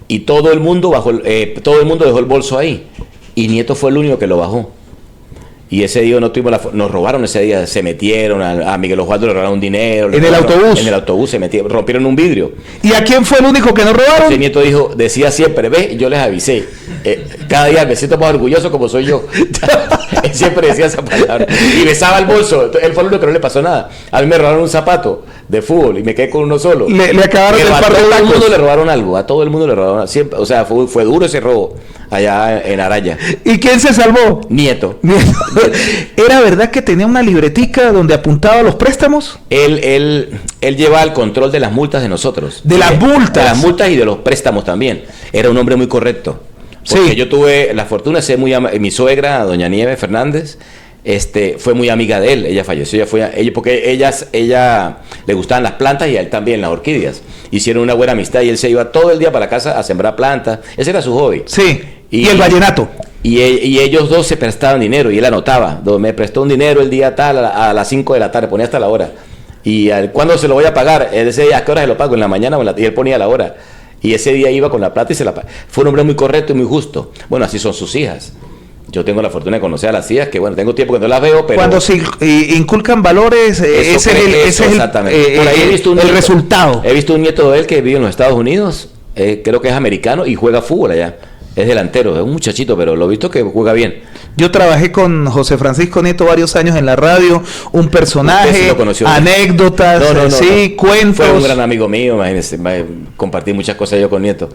S2: Y todo el mundo dejó el bolso ahí. Y Nieto fue el único que lo bajó. Y ese día nos robaron ese día, se metieron, a Miguel Osvaldo le robaron dinero.
S1: ¿En el autobús?
S2: En el autobús se metieron, rompieron un vidrio.
S1: ¿Y a quién fue el único que nos robaron?
S2: Ese Nieto decía siempre, ve, yo les avisé. Cada día me siento más orgulloso como soy yo. Él siempre decía esa palabra. Y besaba el bolso, él fue el único que no le pasó nada. A mí me robaron un zapato de fútbol y me quedé con uno solo.
S1: Le acabaron el par de
S2: tacos. A todo el mundo le robaron algo, a todo el mundo le robaron algo. Siempre, o sea, fue duro ese robo allá en Araya.
S1: ¿Y quién se salvó?
S2: Nieto.
S1: ¿Era verdad que tenía una libretica donde apuntaba los préstamos?
S2: Él llevaba el control de las multas de nosotros.
S1: ¿De las multas?
S2: De las multas y de los préstamos también. Era un hombre muy correcto. Porque yo tuve la fortuna de ser mi suegra, doña Nieve Fernández, fue muy amiga de él. Ella falleció, porque ella le gustaban las plantas y a él también las orquídeas. Hicieron una buena amistad y él se iba todo el día para la casa a sembrar plantas. Ese era su hobby.
S1: Sí. ¿Y el vallenato?
S2: Y ellos dos se prestaban dinero y él anotaba. Me prestó un dinero el día tal a las 5 de la tarde, ponía hasta la hora. Y ¿cuándo se lo voy a pagar? Él decía, ¿a qué hora se lo pago? ¿En la mañana? Y él ponía la hora. Y ese día iba con la plata y se la pagaba. Fue un hombre muy correcto y muy justo. Bueno, así son sus hijas. Yo tengo la fortuna de conocer a las hijas, que bueno, tengo tiempo que no las veo, pero...
S1: Cuando se inculcan valores, ese es
S2: Por ahí he visto
S1: el resultado.
S2: He visto un nieto de él que vive en los Estados Unidos, creo que es americano y juega fútbol allá. Es delantero, es un muchachito, pero lo he visto que juega bien.
S1: Yo trabajé con José Francisco Nieto varios años en la radio, un personaje, sí anécdotas, cuentos.
S2: Fue un gran amigo mío, imagínense, compartí muchas cosas yo con Nieto.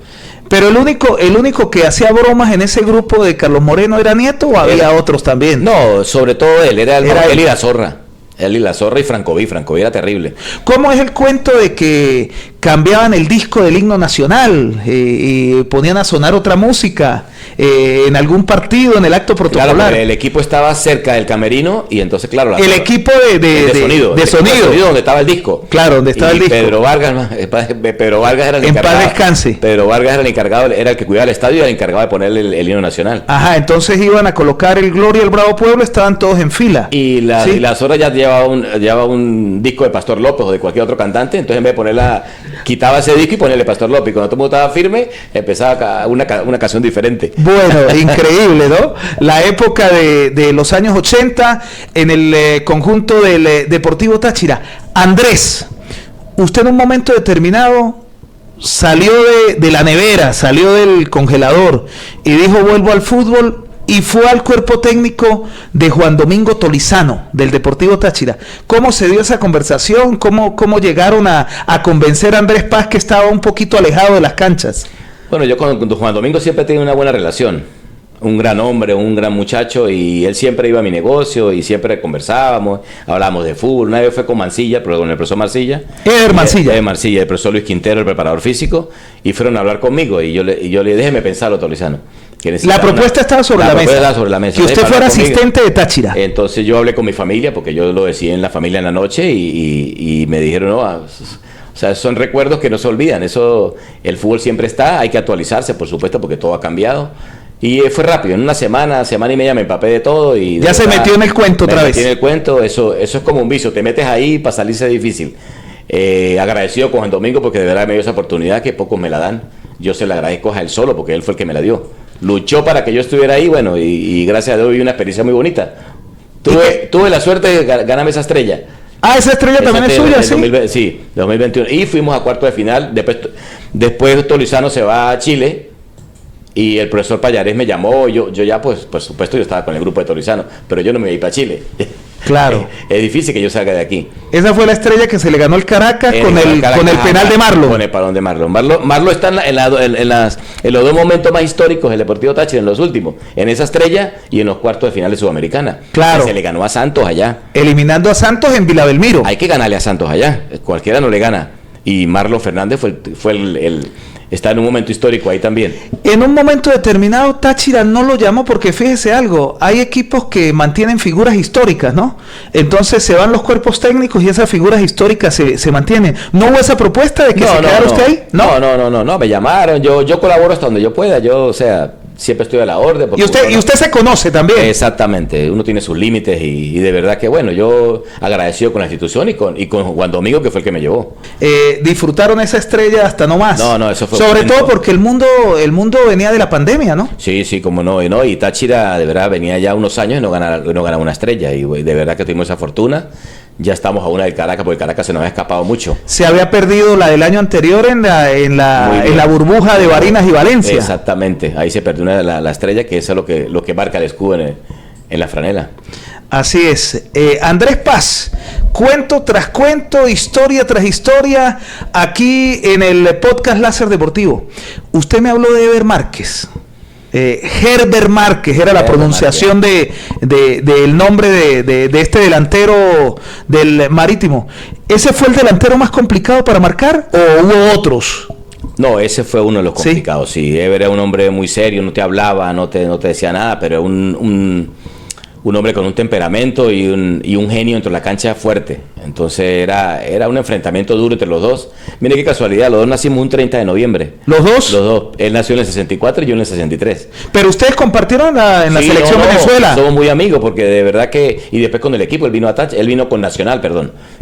S1: Pero el único que hacía bromas en ese grupo de Carlos Moreno era Nieto, ¿o había otros también?
S2: No, sobre todo él, él y la Zorra. Él y la Zorra y Francoví era terrible.
S1: ¿Cómo es el cuento de que cambiaban el disco del himno nacional y ponían a sonar otra música en algún partido, en el acto protocolar?
S2: Claro, el equipo estaba cerca del camerino y entonces, claro...
S1: El equipo de sonido.
S2: De sonido, donde estaba el disco.
S1: Claro, donde estaba el disco.
S2: Pedro Vargas era el encargado.
S1: En paz descanse.
S2: Pedro Vargas era el encargado, era el que cuidaba el estadio y era el encargado de ponerle el himno nacional.
S1: Ajá, entonces iban a colocar el Gloria y el Bravo Pueblo, estaban todos en fila.
S2: Y la Zorra ya llevaba un disco de Pastor López o de cualquier otro cantante, entonces en vez de ponerla, quitaba ese disco y ponerle Pastor López. Y cuando todo el mundo estaba firme, empezaba una canción diferente.
S1: Bueno, increíble, ¿no? La época de los años 80 en el conjunto del Deportivo Táchira. Andrés, usted en un momento determinado salió de la nevera, salió del congelador y dijo vuelvo al fútbol. Y fue al cuerpo técnico de Juan Domingo Tolizano, del Deportivo Táchira. ¿Cómo se dio esa conversación? ¿Cómo llegaron a convencer a Andrés Paz, que estaba un poquito alejado de las canchas?
S2: Bueno, yo con Juan Domingo siempre he tenido una buena relación. Un gran hombre, un gran muchacho, y él siempre iba a mi negocio y siempre conversábamos, hablábamos de fútbol. Una vez fue con Mancilla, pero con el profesor Mancilla. Mancilla, el profesor Luis Quintero, el preparador físico, y fueron a hablar conmigo y yo le dije, déjeme pensarlo, Tolizano.
S1: La propuesta estaba sobre la mesa. Que usted fuera asistente de Táchira.
S2: Entonces yo hablé con mi familia, porque yo lo decía en la familia en la noche, y me dijeron, no, o sea, son recuerdos que no se olvidan. Eso, el fútbol siempre está, hay que actualizarse, por supuesto, porque todo ha cambiado. Y fue rápido, en una semana y media me empapé de todo. Y
S1: ya se metió en el cuento otra vez.
S2: Me metí en el cuento, eso es como un vicio, te metes ahí para salirse es difícil. Agradecido con Juan Domingo, porque de verdad me dio esa oportunidad que pocos me la dan. Yo se la agradezco a él solo, porque él fue el que me la dio. Luchó para que yo estuviera ahí, bueno, y gracias a Dios viví una experiencia muy bonita. Tuve la suerte de ganarme esa estrella.
S1: Ah, esa estrella también es suya, ¿sí?
S2: 2021. Y fuimos a cuartos de final. Después Tolizano se va a Chile Y el profesor Payares me llamó, yo ya pues por supuesto yo estaba con el grupo de Torizano, pero yo no me iba a ir para Chile.
S1: Claro.
S2: Es difícil que yo salga de aquí.
S1: Esa fue la estrella que se le ganó el Caracas con el penal de Marlon.
S2: Con el balón de Marlon. Marlon está en los dos momentos más históricos del Deportivo Táchira, en los últimos. En esa estrella y en los cuartos de final de Sudamericana.
S1: Claro.
S2: Que se le ganó a Santos allá.
S1: Eliminando a Santos en Vila Belmiro.
S2: Hay que ganarle a Santos allá. Cualquiera no le gana. Y Marlon Fernández está en un momento histórico ahí también.
S1: En un momento determinado Táchira no lo llamó porque fíjese algo, hay equipos que mantienen figuras históricas, ¿no? Entonces se van los cuerpos técnicos y esas figuras históricas se mantienen. ¿No hubo esa propuesta de que se quedara usted ahí?
S2: No, me llamaron, yo colaboro hasta donde yo pueda, siempre estoy a la orden.
S1: Y usted se conoce también.
S2: Exactamente, uno tiene sus límites y de verdad que bueno, yo agradecido con la institución y con Juan Domingo, que fue el que me llevó.
S1: Disfrutaron esa estrella hasta no más.
S2: No, eso fue
S1: sobre todo porque el mundo venía de la pandemia, ¿no?
S2: Sí, como no, y Táchira de verdad venía ya unos años y no ganaba una estrella y de verdad que tuvimos esa fortuna. Ya estamos a una del Caracas, porque el Caracas se nos había escapado mucho.
S1: Se había perdido la del año anterior en la burbuja de Barinas y Valencia.
S2: Exactamente, ahí se perdió la estrella, que eso es lo que marca el escudo en la franela.
S1: Así es. Andrés Paz, cuento tras cuento, historia tras historia, aquí en el podcast Láser Deportivo. Usted me habló de Eber Márquez. Herbert Márquez era la pronunciación del nombre de este delantero del Marítimo. ¿Ese fue el delantero más complicado para marcar o hubo otros?
S2: No, ese fue uno de los complicados, sí. Eber era un hombre muy serio, no te hablaba, no te decía nada, pero un hombre con un temperamento y un genio dentro de la cancha fuerte. Entonces era un enfrentamiento duro entre los dos. Mire qué casualidad, los dos nacimos un 30 de noviembre.
S1: ¿Los dos?
S2: Los dos. Él nació en el 64 y yo en el 63.
S1: ¿Pero ustedes compartieron en la selección Venezuela?
S2: Somos muy amigos porque de verdad que... Y después con el equipo, él vino con Nacional,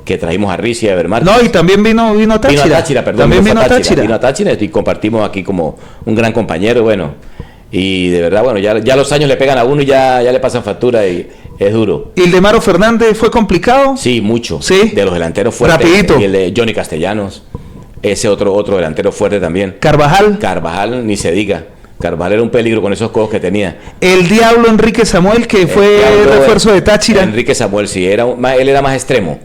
S2: que trajimos a Rizzi y a Eber Márquez.
S1: No, y también vino a Táchira.
S2: Vino a Táchira, perdón.
S1: También vino a Táchira.
S2: Vino a Táchira y compartimos aquí como un gran compañero, bueno... Y de verdad, bueno, ya los años le pegan a uno y ya le pasan factura y es duro.
S1: ¿Ildemaro Fernández fue complicado?
S2: Sí, mucho.
S1: Sí.
S2: De los delanteros fuertes.
S1: Rapidito.
S2: Y el de Johnny Castellanos. Ese otro delantero fuerte también.
S1: Carvajal,
S2: ni se diga. Carvajal era un peligro con esos codos que tenía.
S1: El Diablo Enrique Samuel, que fue refuerzo de Táchira.
S2: Enrique Samuel, sí. Él era más extremo.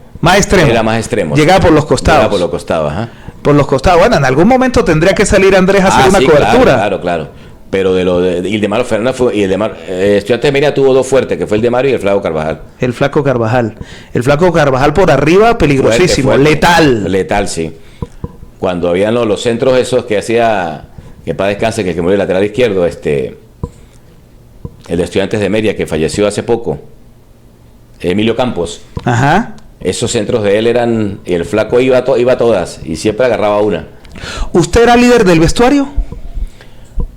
S1: Era más extremo. Llegaba por los costados.
S2: Por los costados, ajá.
S1: Por los costados. Bueno, en algún momento tendría que salir Andrés a hacer una cobertura.
S2: Claro. Pero de lo de Ildemaro Fernández y Estudiantes de Mérida tuvo dos fuertes, que fue el Ildemaro y el Flaco Carvajal.
S1: El Flaco Carvajal por arriba, peligrosísimo, fuerte. Letal,
S2: sí. Cuando habían los centros esos que hacía, que para descanse, que murió el lateral izquierdo, el de Estudiantes de Mérida, que falleció hace poco, Emilio Campos.
S1: Ajá.
S2: Esos centros de él eran, y el Flaco iba a todas, y siempre agarraba una.
S1: ¿Usted era líder del vestuario?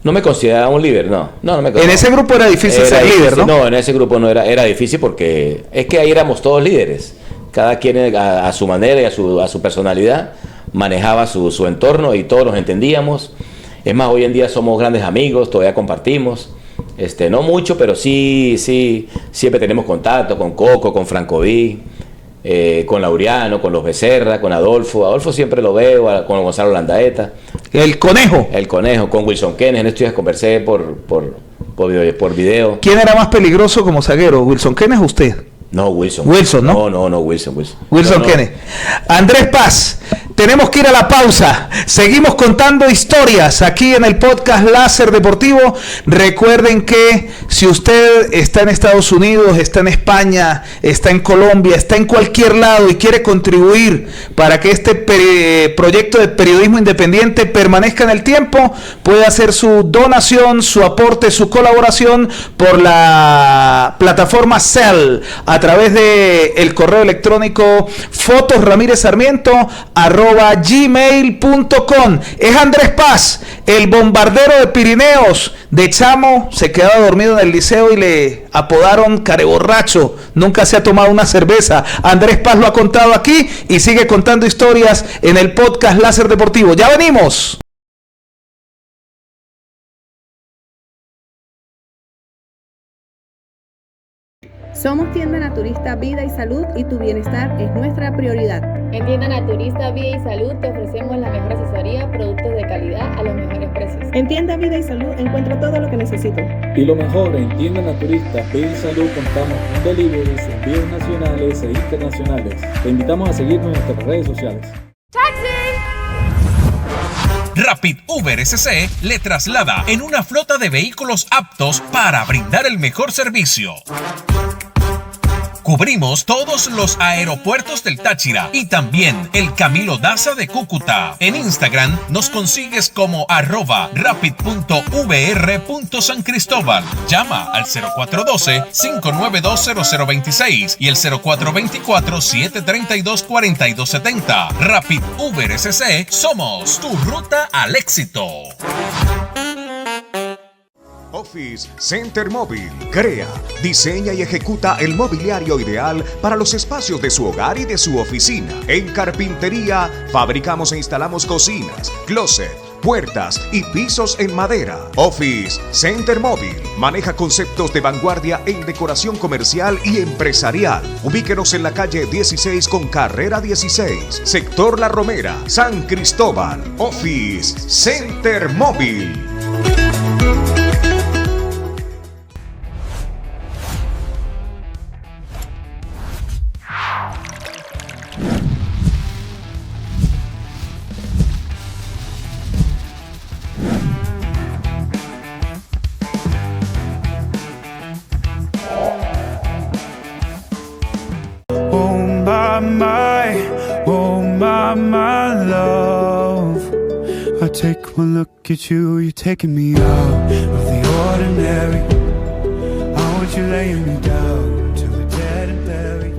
S2: No me consideraba un líder, no me consideraba.
S1: En ese grupo era difícil ser líder, ¿no?
S2: No, en ese grupo no era difícil porque es que ahí éramos todos líderes. Cada quien a su manera y a su personalidad manejaba su entorno y todos nos entendíamos. Es más, hoy en día somos grandes amigos, todavía compartimos. No mucho, pero sí, siempre tenemos contacto con Coco, con Francoví, con Laureano, con los Becerra, con Adolfo. Adolfo siempre lo veo, con Gonzalo Landaeta.
S1: El Conejo,
S2: con Wilson Kenneth. En estos días conversé por video.
S1: ¿Quién era más peligroso como zaguero, Wilson Kenneth o usted?
S2: No, Wilson.
S1: Wilson, ¿no?
S2: No, Wilson.
S1: Wilson Kenneth. Andrés Paz, tenemos que ir a la pausa. Seguimos contando historias aquí en el podcast Láser Deportivo. Recuerden que si usted está en Estados Unidos, está en España, está en Colombia, está en cualquier lado y quiere contribuir para que este proyecto de periodismo independiente permanezca en el tiempo, puede hacer su donación, su aporte, su colaboración por la plataforma Zelle a través de el correo electrónico fotosramirezsarmiento@gmail.com. Es Andrés Paz, el bombardero de Pirineos. De chamo se quedaba dormido en el liceo y le apodaron careborracho. Nunca se ha tomado una cerveza. Andrés Paz lo ha contado aquí y sigue contando historias en el podcast Láser Deportivo. ¡Ya venimos!
S3: Somos Tienda Naturista Vida y Salud y tu bienestar es nuestra prioridad.
S4: En Tienda Naturista Vida y Salud te ofrecemos la mejor asesoría, productos de calidad a los mejores precios.
S3: En Tienda Vida y Salud encuentro todo lo que necesito.
S5: Y lo mejor, en Tienda Naturista Vida y Salud contamos con deliveries, envíos nacionales e internacionales. Te invitamos a seguirnos en nuestras redes sociales.
S6: Rapid Uber SC le traslada en una flota de vehículos aptos para brindar el mejor servicio. Cubrimos todos los aeropuertos del Táchira y también el Camilo Daza de Cúcuta. En Instagram nos consigues como @rapid.vr.sancristóbal. Llama al 0412-592-0026 y el 0424-732-4270. Rapid Uber SC, somos tu ruta al éxito.
S7: Office Center Móvil crea, diseña y ejecuta el mobiliario ideal para los espacios de su hogar y de su oficina. En carpintería fabricamos e instalamos cocinas, closet, puertas y pisos en madera. Office Center Móvil maneja conceptos de vanguardia en decoración comercial y empresarial. Ubíquenos en la calle 16 con carrera 16, sector La Romera, San Cristóbal. Office Center Móvil.
S8: My love, I take one look at you, you're taking me out of the ordinary. I want you laying me down to the dead and buried.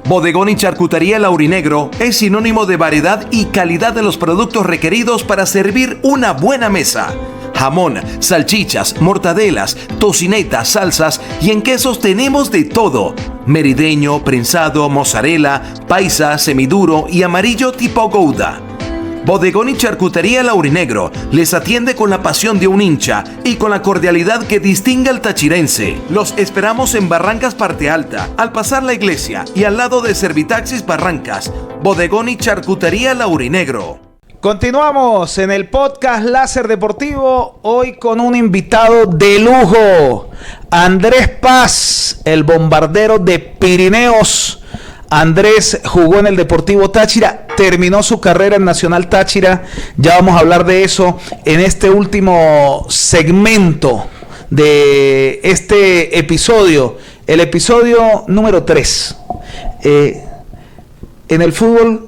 S9: Bodegón y Charcutería Laurinegro es sinónimo de variedad y calidad de los productos requeridos para servir una buena mesa. Jamón, salchichas, mortadelas, tocinetas, salsas y en quesos tenemos de todo. Merideño, prensado, mozzarella, paisa, semiduro y amarillo tipo Gouda. Bodegón y Charcutería Laurinegro les atiende con la pasión de un hincha y con la cordialidad que distingue al tachirense. Los esperamos en Barrancas Parte Alta, al pasar la iglesia y al lado de Servitaxis Barrancas. Bodegón y Charcutería Laurinegro.
S1: Continuamos en el podcast Láser Deportivo, hoy con un invitado de lujo, Andrés Paz, el bombardero de Pirineos. Andrés jugó en el Deportivo Táchira, terminó su carrera en Nacional Táchira, ya vamos a hablar de eso en este último segmento de este episodio, el episodio número 3. En el fútbol,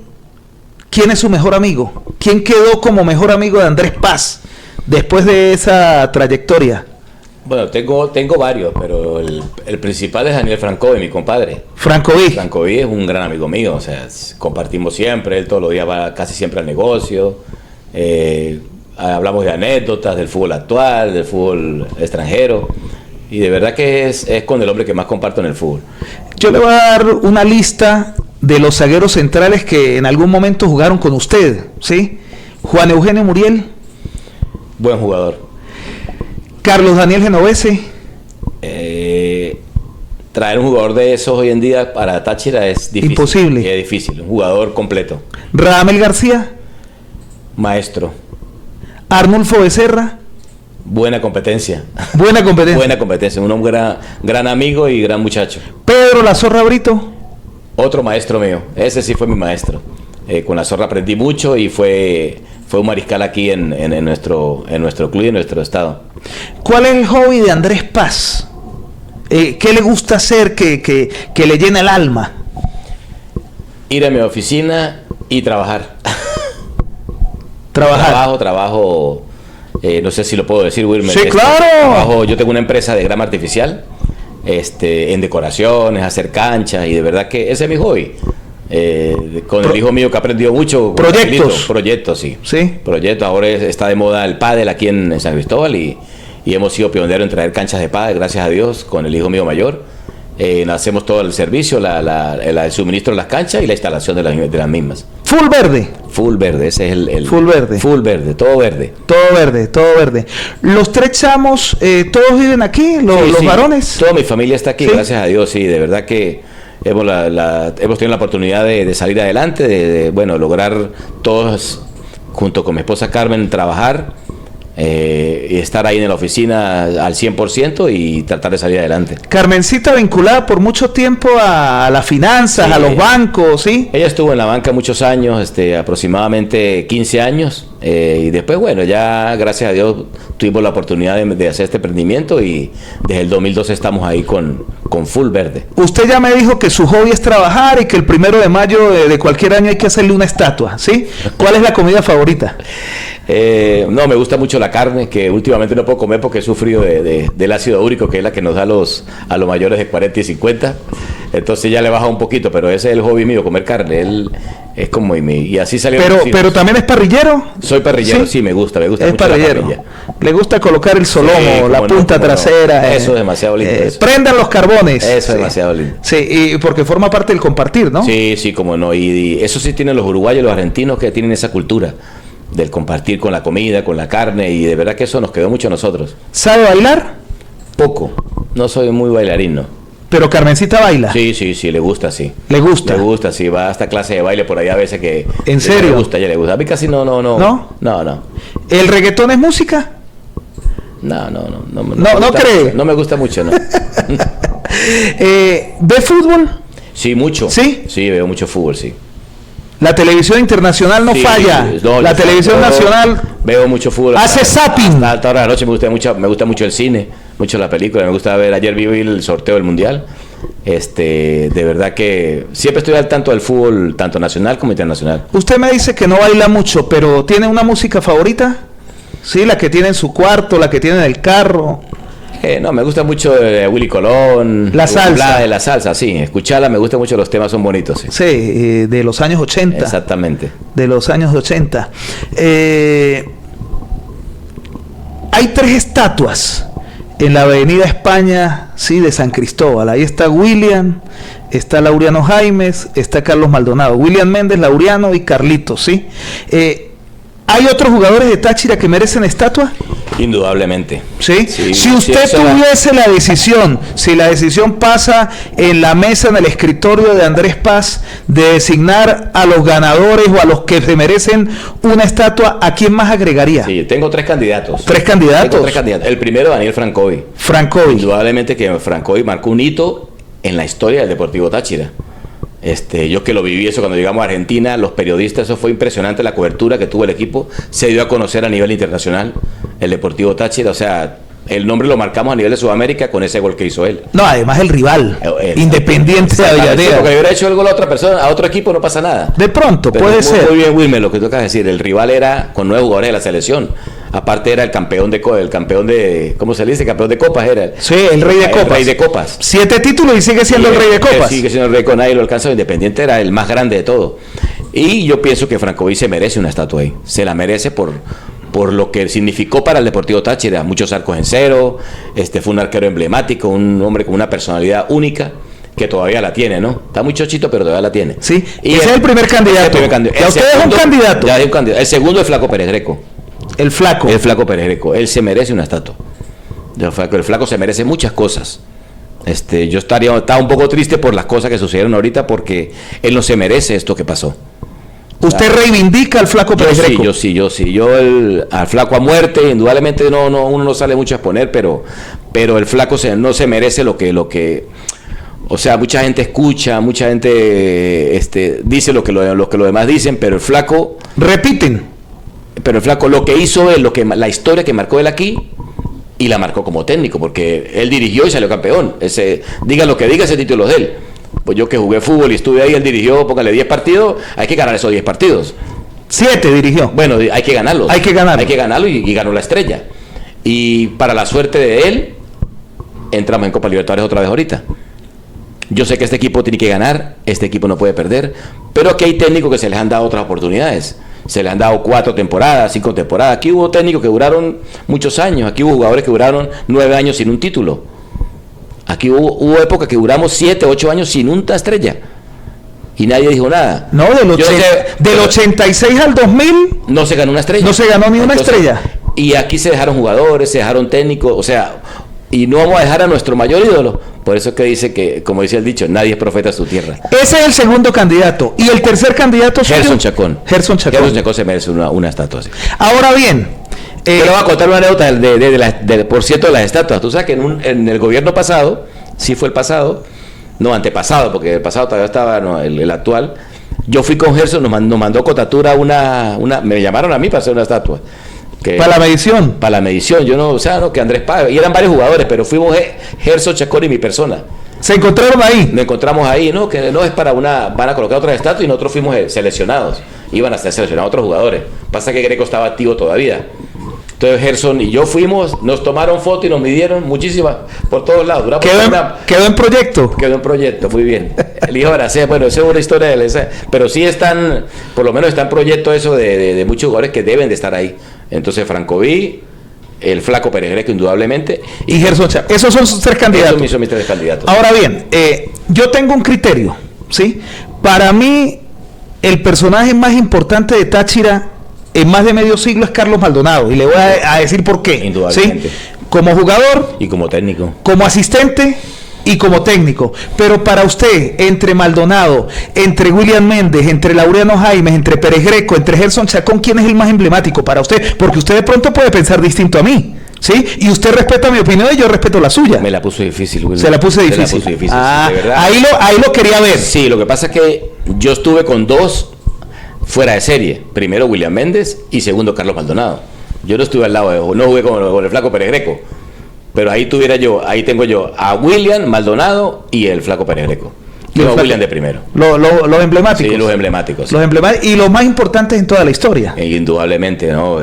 S1: ¿quién es su mejor amigo? ¿Quién quedó como mejor amigo de Andrés Paz después de esa trayectoria?
S2: Bueno, tengo varios, pero el principal es Daniel Francovi, mi compadre.
S1: Francovi
S2: es un gran amigo mío, o sea, compartimos siempre, él todos los días va casi siempre al negocio, hablamos de anécdotas, del fútbol actual, del fútbol extranjero, y de verdad que es con el hombre que más comparto en el fútbol.
S1: Yo le voy a dar una lista de los zagueros centrales que en algún momento jugaron con usted, ¿sí? Juan Eugenio Muriel.
S2: Buen jugador.
S1: Carlos Daniel Genovese.
S2: Traer un jugador de esos hoy en día para Táchira es difícil.
S1: Imposible.
S2: Es difícil, un jugador completo.
S1: Radamel García.
S2: Maestro.
S1: Arnulfo Becerra.
S2: Buena competencia.
S1: Buena competencia.
S2: Buena competencia, un hombre gran amigo y gran muchacho.
S1: Pedro La Zorra Brito.
S2: Otro maestro mío, ese sí fue mi maestro. Con La Zorra aprendí mucho y fue un mariscal aquí en nuestro club y en nuestro estado.
S1: ¿Cuál es el hobby de Andrés Paz? ¿Qué le gusta hacer que le llena el alma?
S2: Ir a mi oficina y trabajar.
S1: Trabajar.
S2: Trabajo, no sé si lo puedo decir, Wilmer.
S1: Sí, claro.
S2: Yo tengo una empresa de grama artificial, en decoraciones, hacer canchas, y de verdad que ese es mi hobby. Con el hijo mío que ha aprendido mucho. Proyectos, sí. Proyectos. Ahora está de moda el pádel aquí en San Cristóbal y hemos sido pioneros en traer canchas de pádel, gracias a Dios, con el hijo mío mayor. Hacemos todo el servicio, el suministro de las canchas y la instalación de las mismas.
S1: Full verde.
S2: Full verde, ese es el
S1: full verde.
S2: Full verde, todo verde.
S1: Todo verde. Los tres chamos, ¿todos viven aquí? ¿Los varones?
S2: Toda mi familia está aquí, gracias a Dios, sí. De verdad que hemos tenido la oportunidad de salir adelante, de lograr todos junto con mi esposa Carmen, trabajar y estar ahí en la oficina al 100% y tratar de salir adelante.
S1: Carmencita vinculada por mucho tiempo a las finanzas,
S2: Sí.
S1: a los bancos, ¿sí?
S2: Ella estuvo en la banca muchos años, aproximadamente 15 años, y después, bueno, ya gracias a Dios tuvimos la oportunidad de hacer este emprendimiento y desde el 2012 estamos ahí con Full Verde.
S1: Usted ya me dijo que su hobby es trabajar y que el 1 de mayo de cualquier año hay que hacerle una estatua, ¿sí? ¿Cuál es la comida favorita?
S2: No, me gusta mucho la carne, que últimamente no puedo comer porque he sufrido del ácido úrico, que es la que nos da a los mayores de 40 y 50. Entonces ya le baja un poquito, pero ese es el hobby mío, comer carne. Él es como y así salió.
S1: Pero también es parrillero.
S2: Soy parrillero, sí, me gusta
S1: Es
S2: mucho la
S1: parrillero.
S2: parrilla.
S1: Le gusta colocar el solomo,
S2: Sí,
S1: la
S2: cómo no,
S1: punta
S2: cómo no.
S1: trasera.
S2: Eso es demasiado lindo, eso.
S1: Prendan los carbones.
S2: Eso
S1: Sí.
S2: es demasiado lindo.
S1: Sí, y porque forma parte del compartir, ¿no?
S2: Sí, sí, como no. Y eso sí tienen los uruguayos, los argentinos, que tienen esa cultura del compartir con la comida, con la carne, y de verdad que eso nos quedó mucho a nosotros.
S1: ¿Sabe bailar?
S2: Poco. No soy muy bailarín, ¿no?
S1: Pero Carmencita baila.
S2: Sí, le gusta, sí.
S1: ¿Le gusta?
S2: Le gusta, sí. Va hasta clase de baile por ahí a veces que...
S1: ¿En serio?
S2: Le gusta, ya le gusta. A mí casi no.
S1: ¿No?
S2: No.
S1: ¿El reggaetón es música?
S2: No
S1: No cree.
S2: No me gusta mucho, ¿no?
S1: ¿Ve fútbol?
S2: Sí, mucho.
S1: ¿Sí?
S2: Sí, veo mucho fútbol, sí.
S1: La televisión internacional no
S2: Sí,
S1: falla.
S2: no,
S1: La
S2: yo
S1: televisión
S2: yo
S1: nacional
S2: veo mucho fútbol.
S1: hace zapping.
S2: Hasta alta hora de la noche me gusta mucho el cine, mucho la película, me gusta ver. Ayer vi el sorteo del mundial. De verdad que siempre estoy al tanto del fútbol, tanto nacional como internacional.
S1: Usted me dice que no baila mucho, pero ¿tiene una música favorita? Sí, la que tiene en su cuarto, la que tiene en el carro.
S2: No, me gusta mucho Willy Colón.
S1: La salsa.
S2: La salsa, sí. Escucharla, me gusta mucho, los temas son bonitos. Sí.
S1: Sí, de los años 80.
S2: Exactamente.
S1: De los años 80. Hay 3 estatuas en la Avenida España, sí, de San Cristóbal. Ahí está William, está Laureano Jaimes, está Carlos Maldonado. William Méndez, Laureano y Carlitos, ¿sí? ¿Hay otros jugadores de Táchira que merecen estatua?
S2: Indudablemente.
S1: ¿Sí?
S2: Sí,
S1: Si usted
S2: sí,
S1: tuviese la decisión, si la decisión pasa en la mesa, en el escritorio de Andrés Paz, de designar a los ganadores o a los que se merecen una estatua, ¿a quién más agregaría?
S2: Sí, tengo 3 candidatos.
S1: ¿Tres candidatos?
S2: Tengo 3 candidatos. El primero, Daniel Francovi.
S1: Francovi.
S2: Indudablemente que Francovi marcó un hito en la historia del Deportivo Táchira. Yo que lo viví eso cuando llegamos a Argentina, los periodistas, eso fue impresionante la cobertura que tuvo el equipo, se dio a conocer a nivel internacional el Deportivo Táchira, o sea, el nombre lo marcamos a nivel de Sudamérica con ese gol que hizo él.
S1: No, además el rival, Independiente de Avellaneda.
S2: Porque hubiera hecho el gol a otra persona, a otro equipo, no pasa nada.
S1: De pronto,
S2: Pero
S1: puede
S2: muy,
S1: ser.
S2: Muy bien, Wilmer, lo que tocas decir, el rival era con 9 jugadores de la selección. Aparte era el campeón de ¿cómo se le dice? Campeón de copas era.
S1: Sí, el rey de copas.
S2: El rey de copas.
S1: 7 títulos y sigue siendo el rey de copas.
S2: Sigue siendo el rey, con nadie lo alcanzó. Independiente era el más grande de todo. Y yo pienso que Francovi se merece una estatua ahí. Se la merece por lo que significó para el Deportivo Táchira. Muchos arcos en cero. Fue un arquero emblemático, un hombre con una personalidad única, que todavía la tiene, ¿no? Está muy chochito, pero todavía la tiene.
S1: Sí, y ese es el primer candidato. Ya usted es un candidato.
S2: Ya es un candidato. El segundo es Flaco Pérez Greco.
S1: El Flaco.
S2: El Flaco Pérez Greco. Él se merece una estatua. El Flaco se merece muchas cosas. Yo estaba un poco triste por las cosas que sucedieron ahorita, porque él no se merece esto que pasó.
S1: ¿Usted reivindica al Flaco Pérez Greco?
S2: Yo sí. Al Flaco a muerte, indudablemente uno no sale mucho a exponer, pero el Flaco no se merece lo que o sea, mucha gente escucha, mucha gente dice lo que los demás dicen, pero el Flaco
S1: repiten.
S2: Pero el Flaco, lo que hizo él, la historia que marcó él aquí, y la marcó como técnico, porque él dirigió y salió campeón. Diga lo que diga, ese título es de él. Pues yo que jugué fútbol y estuve ahí, él dirigió, póngale 10 partidos, hay que ganar esos 10 partidos.
S1: 7 dirigió.
S2: Bueno, hay que ganarlos.
S1: Hay que
S2: ganarlo y ganó la estrella. Y para la suerte de él, entramos en Copa Libertadores otra vez ahorita. Yo sé que este equipo tiene que ganar, este equipo no puede perder, pero aquí hay técnicos que se les han dado otras oportunidades. Se les han dado 4 temporadas, 5 temporadas. Aquí hubo técnicos que duraron muchos años, aquí hubo jugadores que duraron 9 años sin un título. Aquí hubo épocas que duramos 7, 8 años sin una estrella. Y nadie dijo nada.
S1: No, del 86 al 2000
S2: no se ganó una estrella.
S1: No se ganó ni una estrella.
S2: Y aquí se dejaron jugadores, se dejaron técnicos, o sea, y no vamos a dejar a nuestro mayor ídolo. Por eso es que dice que, como dice el dicho, nadie es profeta de su tierra.
S1: Ese es el segundo candidato. Y el tercer candidato...
S2: Gerson Chacón.
S1: Gerson Chacón.
S2: Gerson Chacón se merece una estatua así.
S1: Ahora bien...
S2: Te voy a contar una anécdota por cierto, de las estatuas. Tú sabes que en el gobierno pasado, sí fue el pasado, no, antepasado, porque el pasado todavía estaba, no, el actual. Yo fui con Gerson, nos mandó Cotatura me llamaron a mí para hacer una estatua.
S1: ¿Para la medición?
S2: Para la medición, yo no, o sea, no, que Andrés Páez, y eran varios jugadores, pero fuimos Gerson Chacón y mi persona.
S1: ¿Se encontraron ahí?
S2: Nos encontramos ahí, ¿no? Que no es para van a colocar otras estatuas y nosotros fuimos seleccionados. Iban a ser seleccionados otros jugadores. Pasa que Greco estaba activo todavía. Entonces Gerson y yo fuimos, nos tomaron fotos y nos midieron muchísimas por todos lados.
S1: ¿Quedó en proyecto?
S2: Quedó en proyecto, muy bien. El hijo de Aracea, bueno, esa es una historia de él, pero sí están, por lo menos está en proyecto eso de muchos jugadores que deben de estar ahí. Entonces Francoví, el Flaco Pérez Greco indudablemente.
S1: Y Gerson Chacón. Esos son sus tres candidatos.
S2: Esos son mis tres candidatos.
S1: Ahora bien, yo tengo un criterio, ¿sí? Para mí, el personaje más importante de Táchira en más de medio siglo es Carlos Maldonado, y le voy a decir por qué.
S2: Indudablemente.
S1: ¿Sí? Como jugador
S2: y como técnico,
S1: como asistente y como técnico. Pero para usted, entre Maldonado, entre William Méndez, entre Laureano Jaimes, entre Pérez Greco, entre Gerson Chacón, ¿quién es el más emblemático para usted? Porque usted de pronto puede pensar distinto a mí, ¿sí? Y usted respeta mi opinión y yo respeto la suya.
S2: Me la puso difícil, William.
S1: Se la puse difícil.
S2: Sí, de
S1: verdad. Ahí lo quería ver.
S2: Sí, lo que pasa es que yo estuve con dos fuera de serie. Primero William Méndez y segundo Carlos Maldonado. Yo no estuve al lado no jugué con el Flaco Pérez Greco. Pero ahí tengo yo a William Maldonado y el Flaco Pérez Greco. Yo a William de primero.
S1: Los emblemáticos.
S2: Sí, los emblemáticos. Sí.
S1: Los emblemáticos y los más importantes en toda la historia.
S2: Indudablemente, ¿no?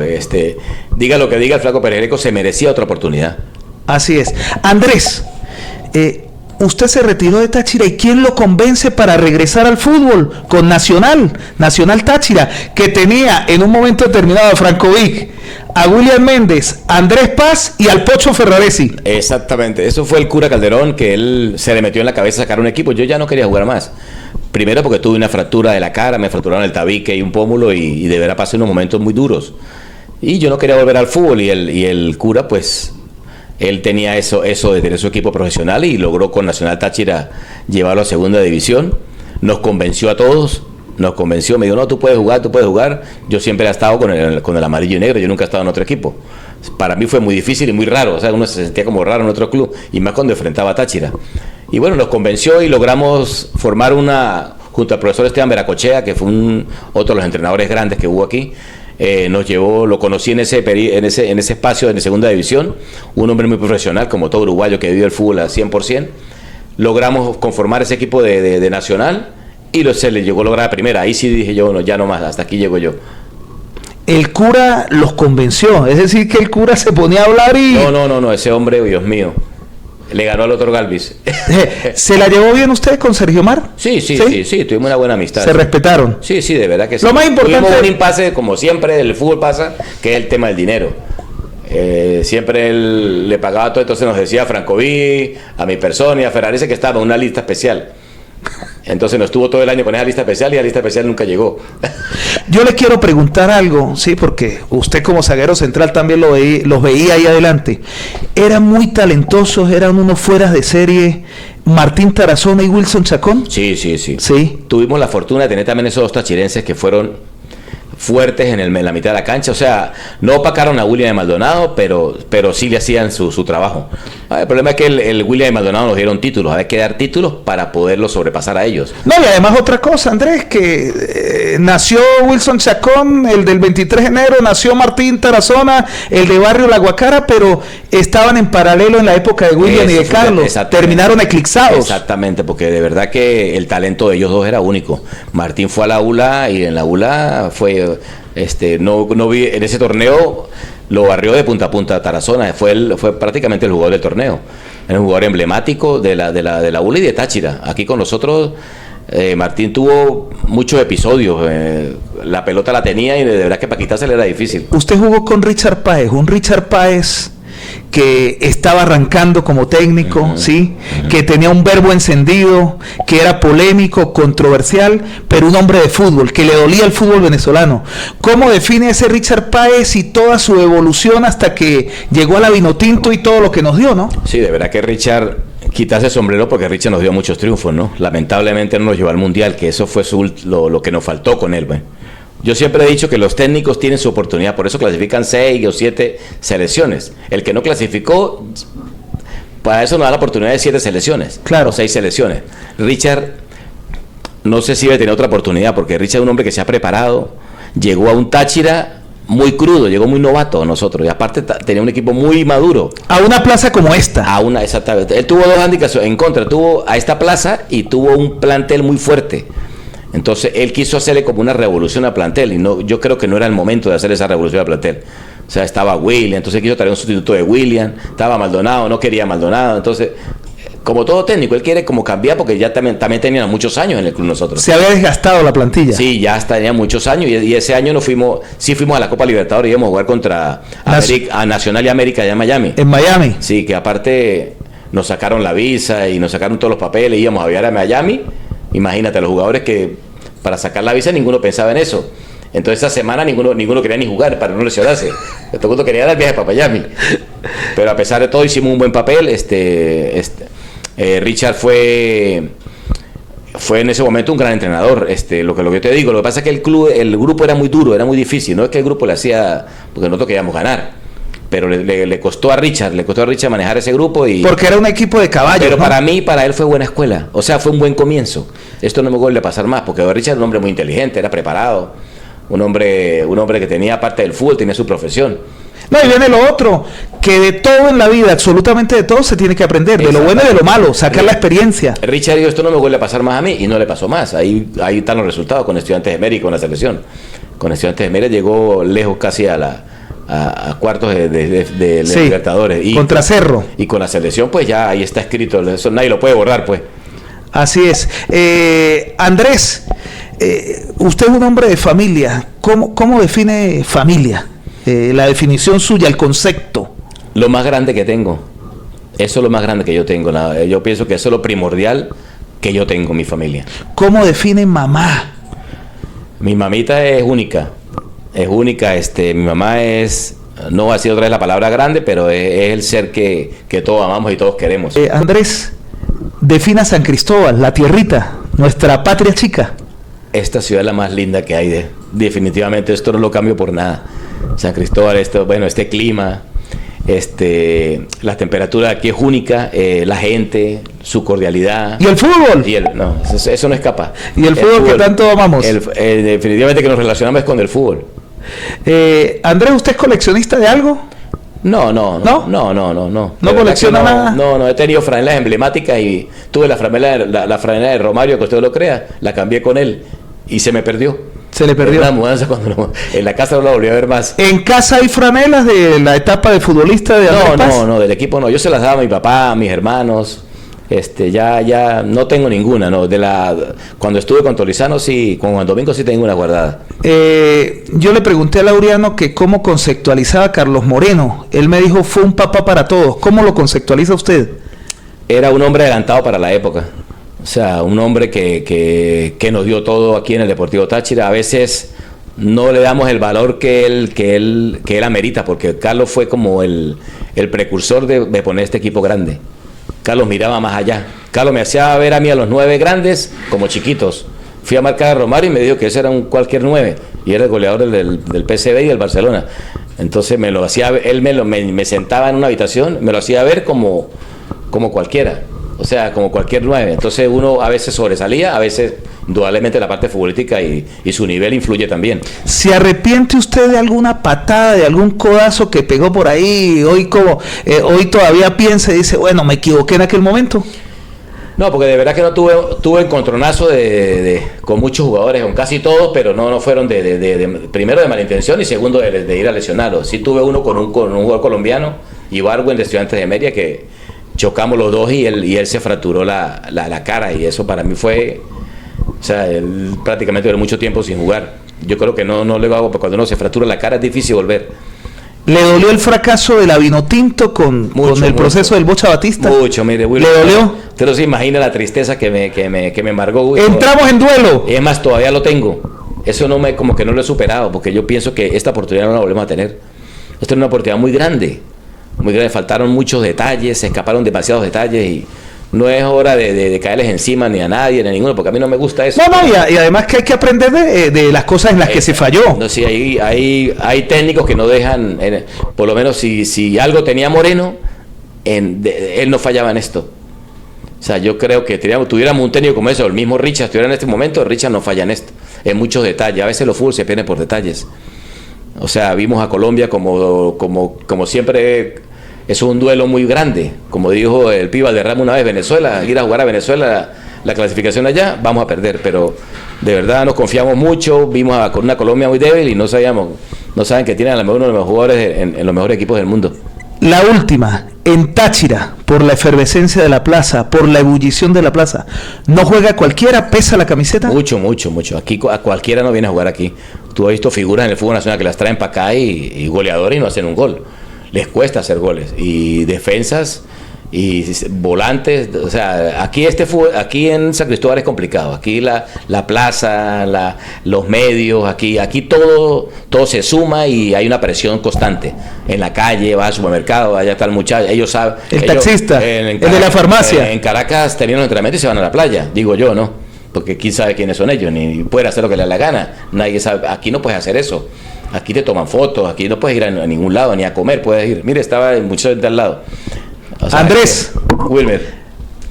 S2: Diga lo que diga, el Flaco Pérez Greco se merecía otra oportunidad.
S1: Así es. Andrés, usted se retiró de Táchira, ¿y quién lo convence para regresar al fútbol? Con Nacional Táchira, que tenía en un momento determinado a Francovic, a William Méndez, a Andrés Paz y al Pocho Ferraresi.
S2: Exactamente, eso fue el cura Calderón, que él se le metió en la cabeza sacar un equipo. Yo ya no quería jugar más. Primero porque tuve una fractura de la cara, me fracturaron el tabique y un pómulo, y de verdad pasé unos momentos muy duros. Y yo no quería volver al fútbol, y el cura, pues, él tenía eso de tener su equipo profesional y logró con Nacional Táchira llevarlo a segunda división. Nos convenció a todos, me dijo, no, tú puedes jugar. Yo siempre he estado con el amarillo y negro, yo nunca he estado en otro equipo. Para mí fue muy difícil y muy raro, o sea, uno se sentía como raro en otro club, y más cuando enfrentaba a Táchira. Y bueno, nos convenció y logramos formar junto al profesor Esteban Veracochea, que fue otro de los entrenadores grandes que hubo aquí. Nos llevó, lo conocí en ese espacio en segunda división, un hombre muy profesional, como todo uruguayo que vive el fútbol al 100%. Logramos conformar ese equipo de Nacional y se le llegó a lograr a primera. Ahí sí dije yo, no, ya no más, hasta aquí llego yo.
S1: El cura los convenció, es decir, que el cura se ponía a hablar y...
S2: No, ese hombre, Dios mío, le ganó al otro Galvis.
S1: ¿Se la llevó bien usted con Sergio Mar?
S2: Sí, tuvimos una buena amistad.
S1: ¿Se respetaron?
S2: Sí, de verdad que sí.
S1: Lo más importante...
S2: Tuvimos un impasse, como siempre, el fútbol pasa, que es el tema del dinero. Siempre él le pagaba todo, entonces nos decía a Francoví, a mi persona y a Ferrarese que estaba en una lista especial. Entonces nos estuvo todo el año con esa lista especial y la lista especial nunca llegó.
S1: Yo le quiero preguntar algo, sí, porque usted como zaguero central también los veía ahí adelante. Eran muy talentosos, eran unos fueras de serie, Martín Tarazona y Wilson Chacón.
S2: Sí. Tuvimos la fortuna de tener también esos dos tachirenses que fueron fuertes en la mitad de la cancha, o sea, no opacaron a William de Maldonado, pero sí le hacían su trabajo. El problema es que el William de Maldonado nos dieron títulos, había que dar títulos para poderlos sobrepasar a ellos.
S1: No, y además otra cosa, Andrés, que nació Wilson Chacón, el del 23 de enero, nació Martín Tarazona, el de Barrio La Guacara, pero estaban en paralelo en la época de William y de Carlos, terminaron eclipsados.
S2: Exactamente, porque de verdad que el talento de ellos dos era único. Martín fue a la ULA y en la ULA fue... no vi en ese torneo, lo barrió de punta a punta Tarazona, fue prácticamente el jugador del torneo, era un jugador emblemático de la ULA y de Táchira. Aquí con nosotros Martín tuvo muchos episodios, la pelota la tenía y de verdad que para quitársela era difícil.
S1: Usted jugó con Richard Páez, un Richard Páez que estaba arrancando como técnico, ¿sí? Que tenía un verbo encendido, que era polémico, controversial, pero un hombre de fútbol, que le dolía el fútbol venezolano. ¿Cómo define ese Richard Páez y toda su evolución hasta que llegó a la Vinotinto y todo lo que nos dio, ¿no?
S2: Sí, de verdad que Richard, quitarse el sombrero porque Richard nos dio muchos triunfos, ¿no? Lamentablemente no nos llevó al Mundial, que eso fue lo que nos faltó con él, ¿ves? Yo siempre he dicho que los técnicos tienen su oportunidad, por eso clasifican 6 o 7 selecciones. El que no clasificó, para eso nos da la oportunidad de 7 selecciones,
S1: claro,
S2: o 6 selecciones. Richard, no sé si debe tener otra oportunidad, porque Richard es un hombre que se ha preparado, llegó a un Táchira muy crudo, llegó muy novato a nosotros, y aparte tenía un equipo muy maduro.
S1: A una plaza como esta.
S2: Exactamente. Él tuvo 2 handicaps en contra, tuvo a esta plaza y tuvo un plantel muy fuerte. Entonces él quiso hacerle como una revolución al plantel, y no, yo creo que no era el momento de hacer esa revolución al plantel. O sea, estaba William, entonces quiso traer un sustituto de William, estaba Maldonado, no quería Maldonado, entonces, como todo técnico, él quiere como cambiar, porque ya también tenían muchos años en el club nosotros.
S1: Se había desgastado la plantilla.
S2: Sí, ya tenía muchos años, y ese año fuimos a la Copa Libertadores, íbamos a jugar contra a Nacional y América allá en Miami.
S1: En Miami.
S2: Sí, que aparte nos sacaron la visa y nos sacaron todos los papeles, íbamos a viajar a Miami. Imagínate, los jugadores que para sacar la visa ninguno pensaba en eso. Entonces esa semana ninguno quería ni jugar para no lesionarse. Todo el mundo quería dar el viaje para Miami. Pero a pesar de todo hicimos un buen papel. Richard fue en ese momento un gran entrenador. Lo que yo te digo, lo que pasa es que el grupo era muy duro, era muy difícil. No es que el grupo le hacía, porque nosotros queríamos ganar. Pero le costó a Richard manejar ese grupo.
S1: Porque era un equipo de caballos,
S2: pero
S1: ¿no?
S2: para él fue buena escuela. O sea, fue un buen comienzo. Esto no me vuelve a pasar más, porque Richard era un hombre muy inteligente, era preparado. Un hombre que tenía, aparte del fútbol, tenía su profesión.
S1: No, y viene lo otro, que de todo en la vida, absolutamente de todo, se tiene que aprender, de lo bueno y de lo malo, sacar la experiencia.
S2: Richard dijo, esto no me vuelve a pasar más a mí, y no le pasó más. Ahí están los resultados con Estudiantes de Mérida y con la selección. Con Estudiantes de Mérida llegó lejos, casi a cuartos de
S1: sí,
S2: Libertadores. Y
S1: contra Cerro.
S2: Y con la selección, pues ya ahí está escrito, eso nadie lo puede borrar, pues.
S1: Así es. Andrés, usted es un hombre de familia. ¿Cómo define familia? La definición suya, el concepto.
S2: Lo más grande que tengo. Eso es lo más grande que yo tengo. Yo pienso que eso es lo primordial que yo tengo, mi familia.
S1: ¿Cómo define mamá?
S2: Mi mamita es única. Es única. Mi mamá no va a decir otra vez la palabra grande, pero es el ser que todos amamos y todos queremos.
S1: Andrés, defina San Cristóbal, la tierrita, nuestra patria chica.
S2: Esta ciudad es la más linda que hay. Definitivamente esto no lo cambio por nada. San Cristóbal, este clima, la temperatura aquí es única, la gente, su cordialidad.
S1: ¿Y el fútbol?
S2: Eso no escapa.
S1: ¿Y el fútbol que tanto amamos?
S2: Definitivamente que nos relacionamos con el fútbol.
S1: Andrés, ¿usted es coleccionista de algo?
S2: No.
S1: ¿No
S2: colecciona nada? No, he tenido franelas emblemáticas y tuve la franela de Romario, que usted lo crea, la cambié con él y se me perdió.
S1: Se le perdió.
S2: Una mudanza en la casa no la volví a ver más.
S1: ¿En casa hay franelas de la etapa de futbolista de Andrés Paz?
S2: No, del equipo no. Yo se las daba a mi papá, a mis hermanos. Ya no tengo ninguna, no. Cuando estuve con Tolizano sí, con Juan Domingo sí tengo una guardada.
S1: Yo le pregunté a Laureano que cómo conceptualizaba a Carlos Moreno. Él me dijo, fue un papá para todos. ¿Cómo lo conceptualiza usted?
S2: Era un hombre adelantado para la época. O sea, un hombre que nos dio todo aquí en el Deportivo Táchira. A veces no le damos el valor que él amerita, porque Carlos fue como el precursor de poner este equipo grande. Carlos miraba más allá. Carlos me hacía ver a mí a los 9 grandes como chiquitos. Fui a marcar a Romario y me dijo que ese era un cualquier 9 y era el goleador del PSV y del Barcelona. Entonces me lo hacía, él me sentaba en una habitación, me lo hacía ver como cualquiera. O sea, como cualquier 9. Entonces uno a veces sobresalía, a veces indudablemente la parte futbolística y su nivel influye también.
S1: ¿Se arrepiente usted de alguna patada, de algún codazo que pegó por ahí? Hoy todavía piensa y dice, bueno, me equivoqué en aquel momento.
S2: No, porque de verdad que no tuve encontronazo con muchos jugadores, con casi todos, pero no fueron primero de mala intención y segundo de ir a lesionarlos. Sí tuve uno con un jugador colombiano, Ibargüen de Estudiantes de Mérida, que chocamos los dos y él se fracturó la cara, y eso para mí fue, o sea, él prácticamente duró mucho tiempo sin jugar. Yo creo que no le hago, porque cuando uno se fractura la cara es difícil volver.
S1: ¿Le dolió el fracaso de la Vinotinto con el proceso del Bocha Batista?
S2: Mucho, mire, Wilmer.
S1: ¿Le dolió?
S2: Usted no se imagina la tristeza que me embargó, Wilmer.
S1: Entramos en duelo.
S2: Es más, todavía lo tengo. Eso como que no lo he superado, porque yo pienso que esta oportunidad no la volvemos a tener. Esta es una oportunidad muy grande. Muy grande. Faltaron muchos detalles, se escaparon demasiados detalles y no es hora de caerles encima ni a nadie, ni a ninguno, porque a mí no me gusta eso.
S1: No, y además que hay que aprender de las cosas en las que se falló.
S2: No, sí, hay técnicos que no dejan, por lo menos si algo tenía Moreno, él no fallaba en esto. O sea, yo creo que tuviéramos un técnico como eso, el mismo Richard estuviera en este momento, Richard no falla en esto, en muchos detalles. A veces los fútbol se pierden por detalles. O sea, vimos a Colombia como siempre. Eso es un duelo muy grande. Como dijo el Piba de Ramos una vez, Venezuela, ir a jugar a Venezuela, la clasificación allá, vamos a perder. Pero de verdad nos confiamos mucho, vimos a una Colombia muy débil y no saben que tienen a lo mejor uno de los mejores jugadores en los mejores equipos del mundo.
S1: La última, en Táchira, por la efervescencia de la plaza, por la ebullición de la plaza, ¿no juega cualquiera? ¿Pesa la camiseta?
S2: Mucho. Aquí a cualquiera no viene a jugar aquí. Tú has visto figuras en el fútbol nacional que las traen para acá y goleadores y no hacen un gol. Les cuesta hacer goles. Y defensas y volantes. O sea, aquí en San Cristóbal es complicado. Aquí la plaza, los medios, aquí todo se suma y hay una presión constante. En la calle, va al supermercado, allá está el muchacho, ellos saben.
S1: El taxista, el de la farmacia.
S2: En Caracas terminan el entrenamiento y se van a la playa, digo yo, ¿no? Porque quién sabe quiénes son ellos, ni pueden hacer lo que les dé la gana. Nadie sabe. Aquí no puedes hacer eso. Aquí te toman fotos, aquí no puedes ir a ningún lado, ni a comer puedes ir. Mire, estaba el muchacho de al lado. O sea,
S1: Andrés.
S2: Wilmer.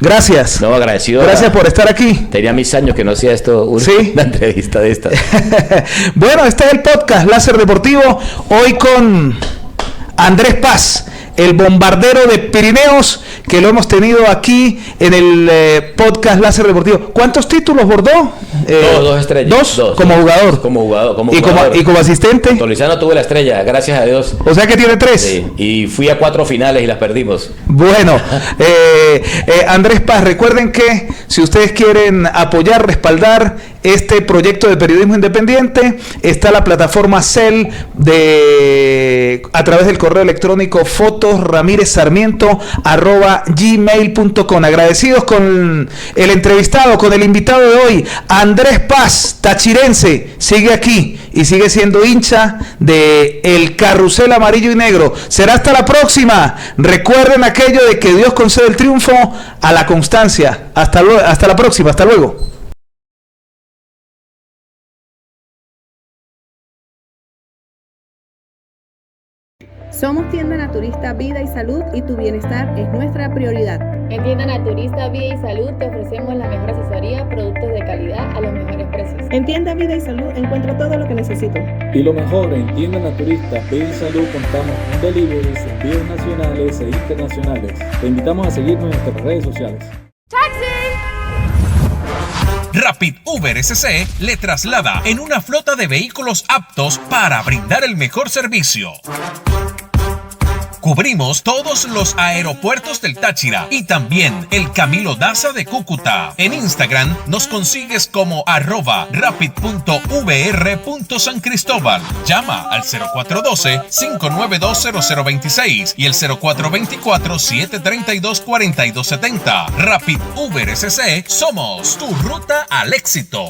S1: Gracias.
S2: No, agradecido.
S1: Gracias por estar aquí.
S2: Tenía mis años que no hacía esto,
S1: ¿Sí?
S2: Una entrevista de esta.
S1: Bueno, este es el podcast Láser Deportivo. Hoy con Andrés Paz, el bombardero de Pirineos, que lo hemos tenido aquí en el podcast Láser Deportivo. ¿Cuántos títulos bordó?
S2: Dos estrellas.
S1: ¿Dos? Como jugador.
S2: Como jugador.
S1: ¿Y como asistente?
S2: Tolizano tuvo la estrella, gracias a Dios.
S1: O sea que tiene 3.
S2: Sí, y fui a 4 finales y las perdimos.
S1: Bueno, Andrés Paz, recuerden que si ustedes quieren apoyar, respaldar este proyecto de periodismo independiente, está la plataforma Cel a través del correo electrónico fotosramirezsarmiento@gmail.com. Agradecidos con el entrevistado, con el invitado de hoy, Andrés Paz, tachirense, sigue aquí y sigue siendo hincha de el Carrusel Amarillo y Negro. Será hasta la próxima. Recuerden aquello de que Dios concede el triunfo a la constancia. Hasta la próxima. Hasta luego.
S3: Somos Tienda Naturista Vida y Salud y tu bienestar es nuestra prioridad.
S4: En Tienda Naturista Vida y Salud te ofrecemos la mejor asesoría, productos de calidad a los mejores precios.
S3: En Tienda Vida y Salud encuentro todo lo que necesito.
S5: Y lo mejor, en Tienda Naturista Vida y Salud contamos con deliveries, envíos nacionales e internacionales. Te invitamos a seguirnos en nuestras redes sociales.
S6: Rapid Uber SC le traslada en una flota de vehículos aptos para brindar el mejor servicio. Cubrimos todos los aeropuertos del Táchira y también el Camilo Daza de Cúcuta. En Instagram nos consigues como @rapid.vr.sancristóbal. Llama al 0412-592-0026 y el 0424-732-4270. Rapid Uber SC, somos tu ruta al éxito.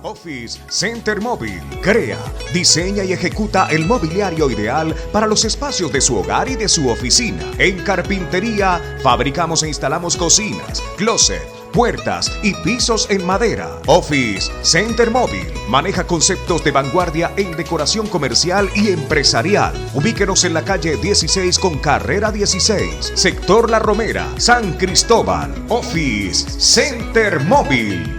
S7: Office Center Móvil crea, diseña y ejecuta el mobiliario ideal para los espacios de su hogar y de su oficina. En carpintería fabricamos e instalamos cocinas, closet, puertas y pisos en madera. Office Center Móvil maneja conceptos de vanguardia en decoración comercial y empresarial. Ubíquenos en la calle 16 con carrera 16, sector La Romera, San Cristóbal. Office Center Móvil.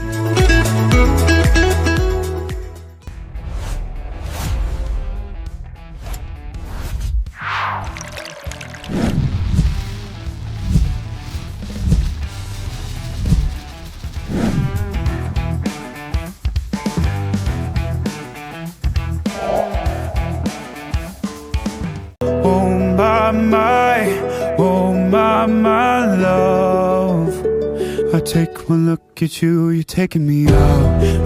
S8: My love, I take one look at you, you're taking me out of the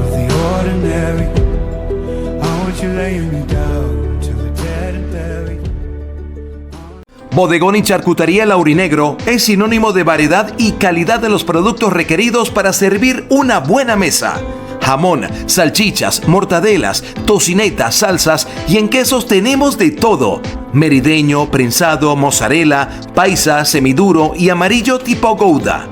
S8: ordinary. I want you you laying me down till the dead and buried.
S9: Bodegón y Charcutería Laurinegro es sinónimo de variedad y calidad de los productos requeridos para servir una buena mesa. Jamón, salchichas, mortadelas, tocinetas, salsas y en quesos tenemos de todo. Merideño, prensado, mozzarella, paisa, semiduro y amarillo tipo Gouda.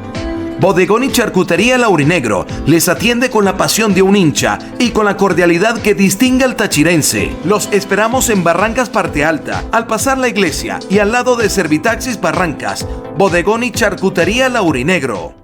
S9: Bodegón y Charcutería Laurinegro les atiende con la pasión de un hincha y con la cordialidad que distingue al tachirense. Los esperamos en Barrancas Parte Alta, al pasar la iglesia y al lado de Servitaxis Barrancas. Bodegón y Charcutería Laurinegro.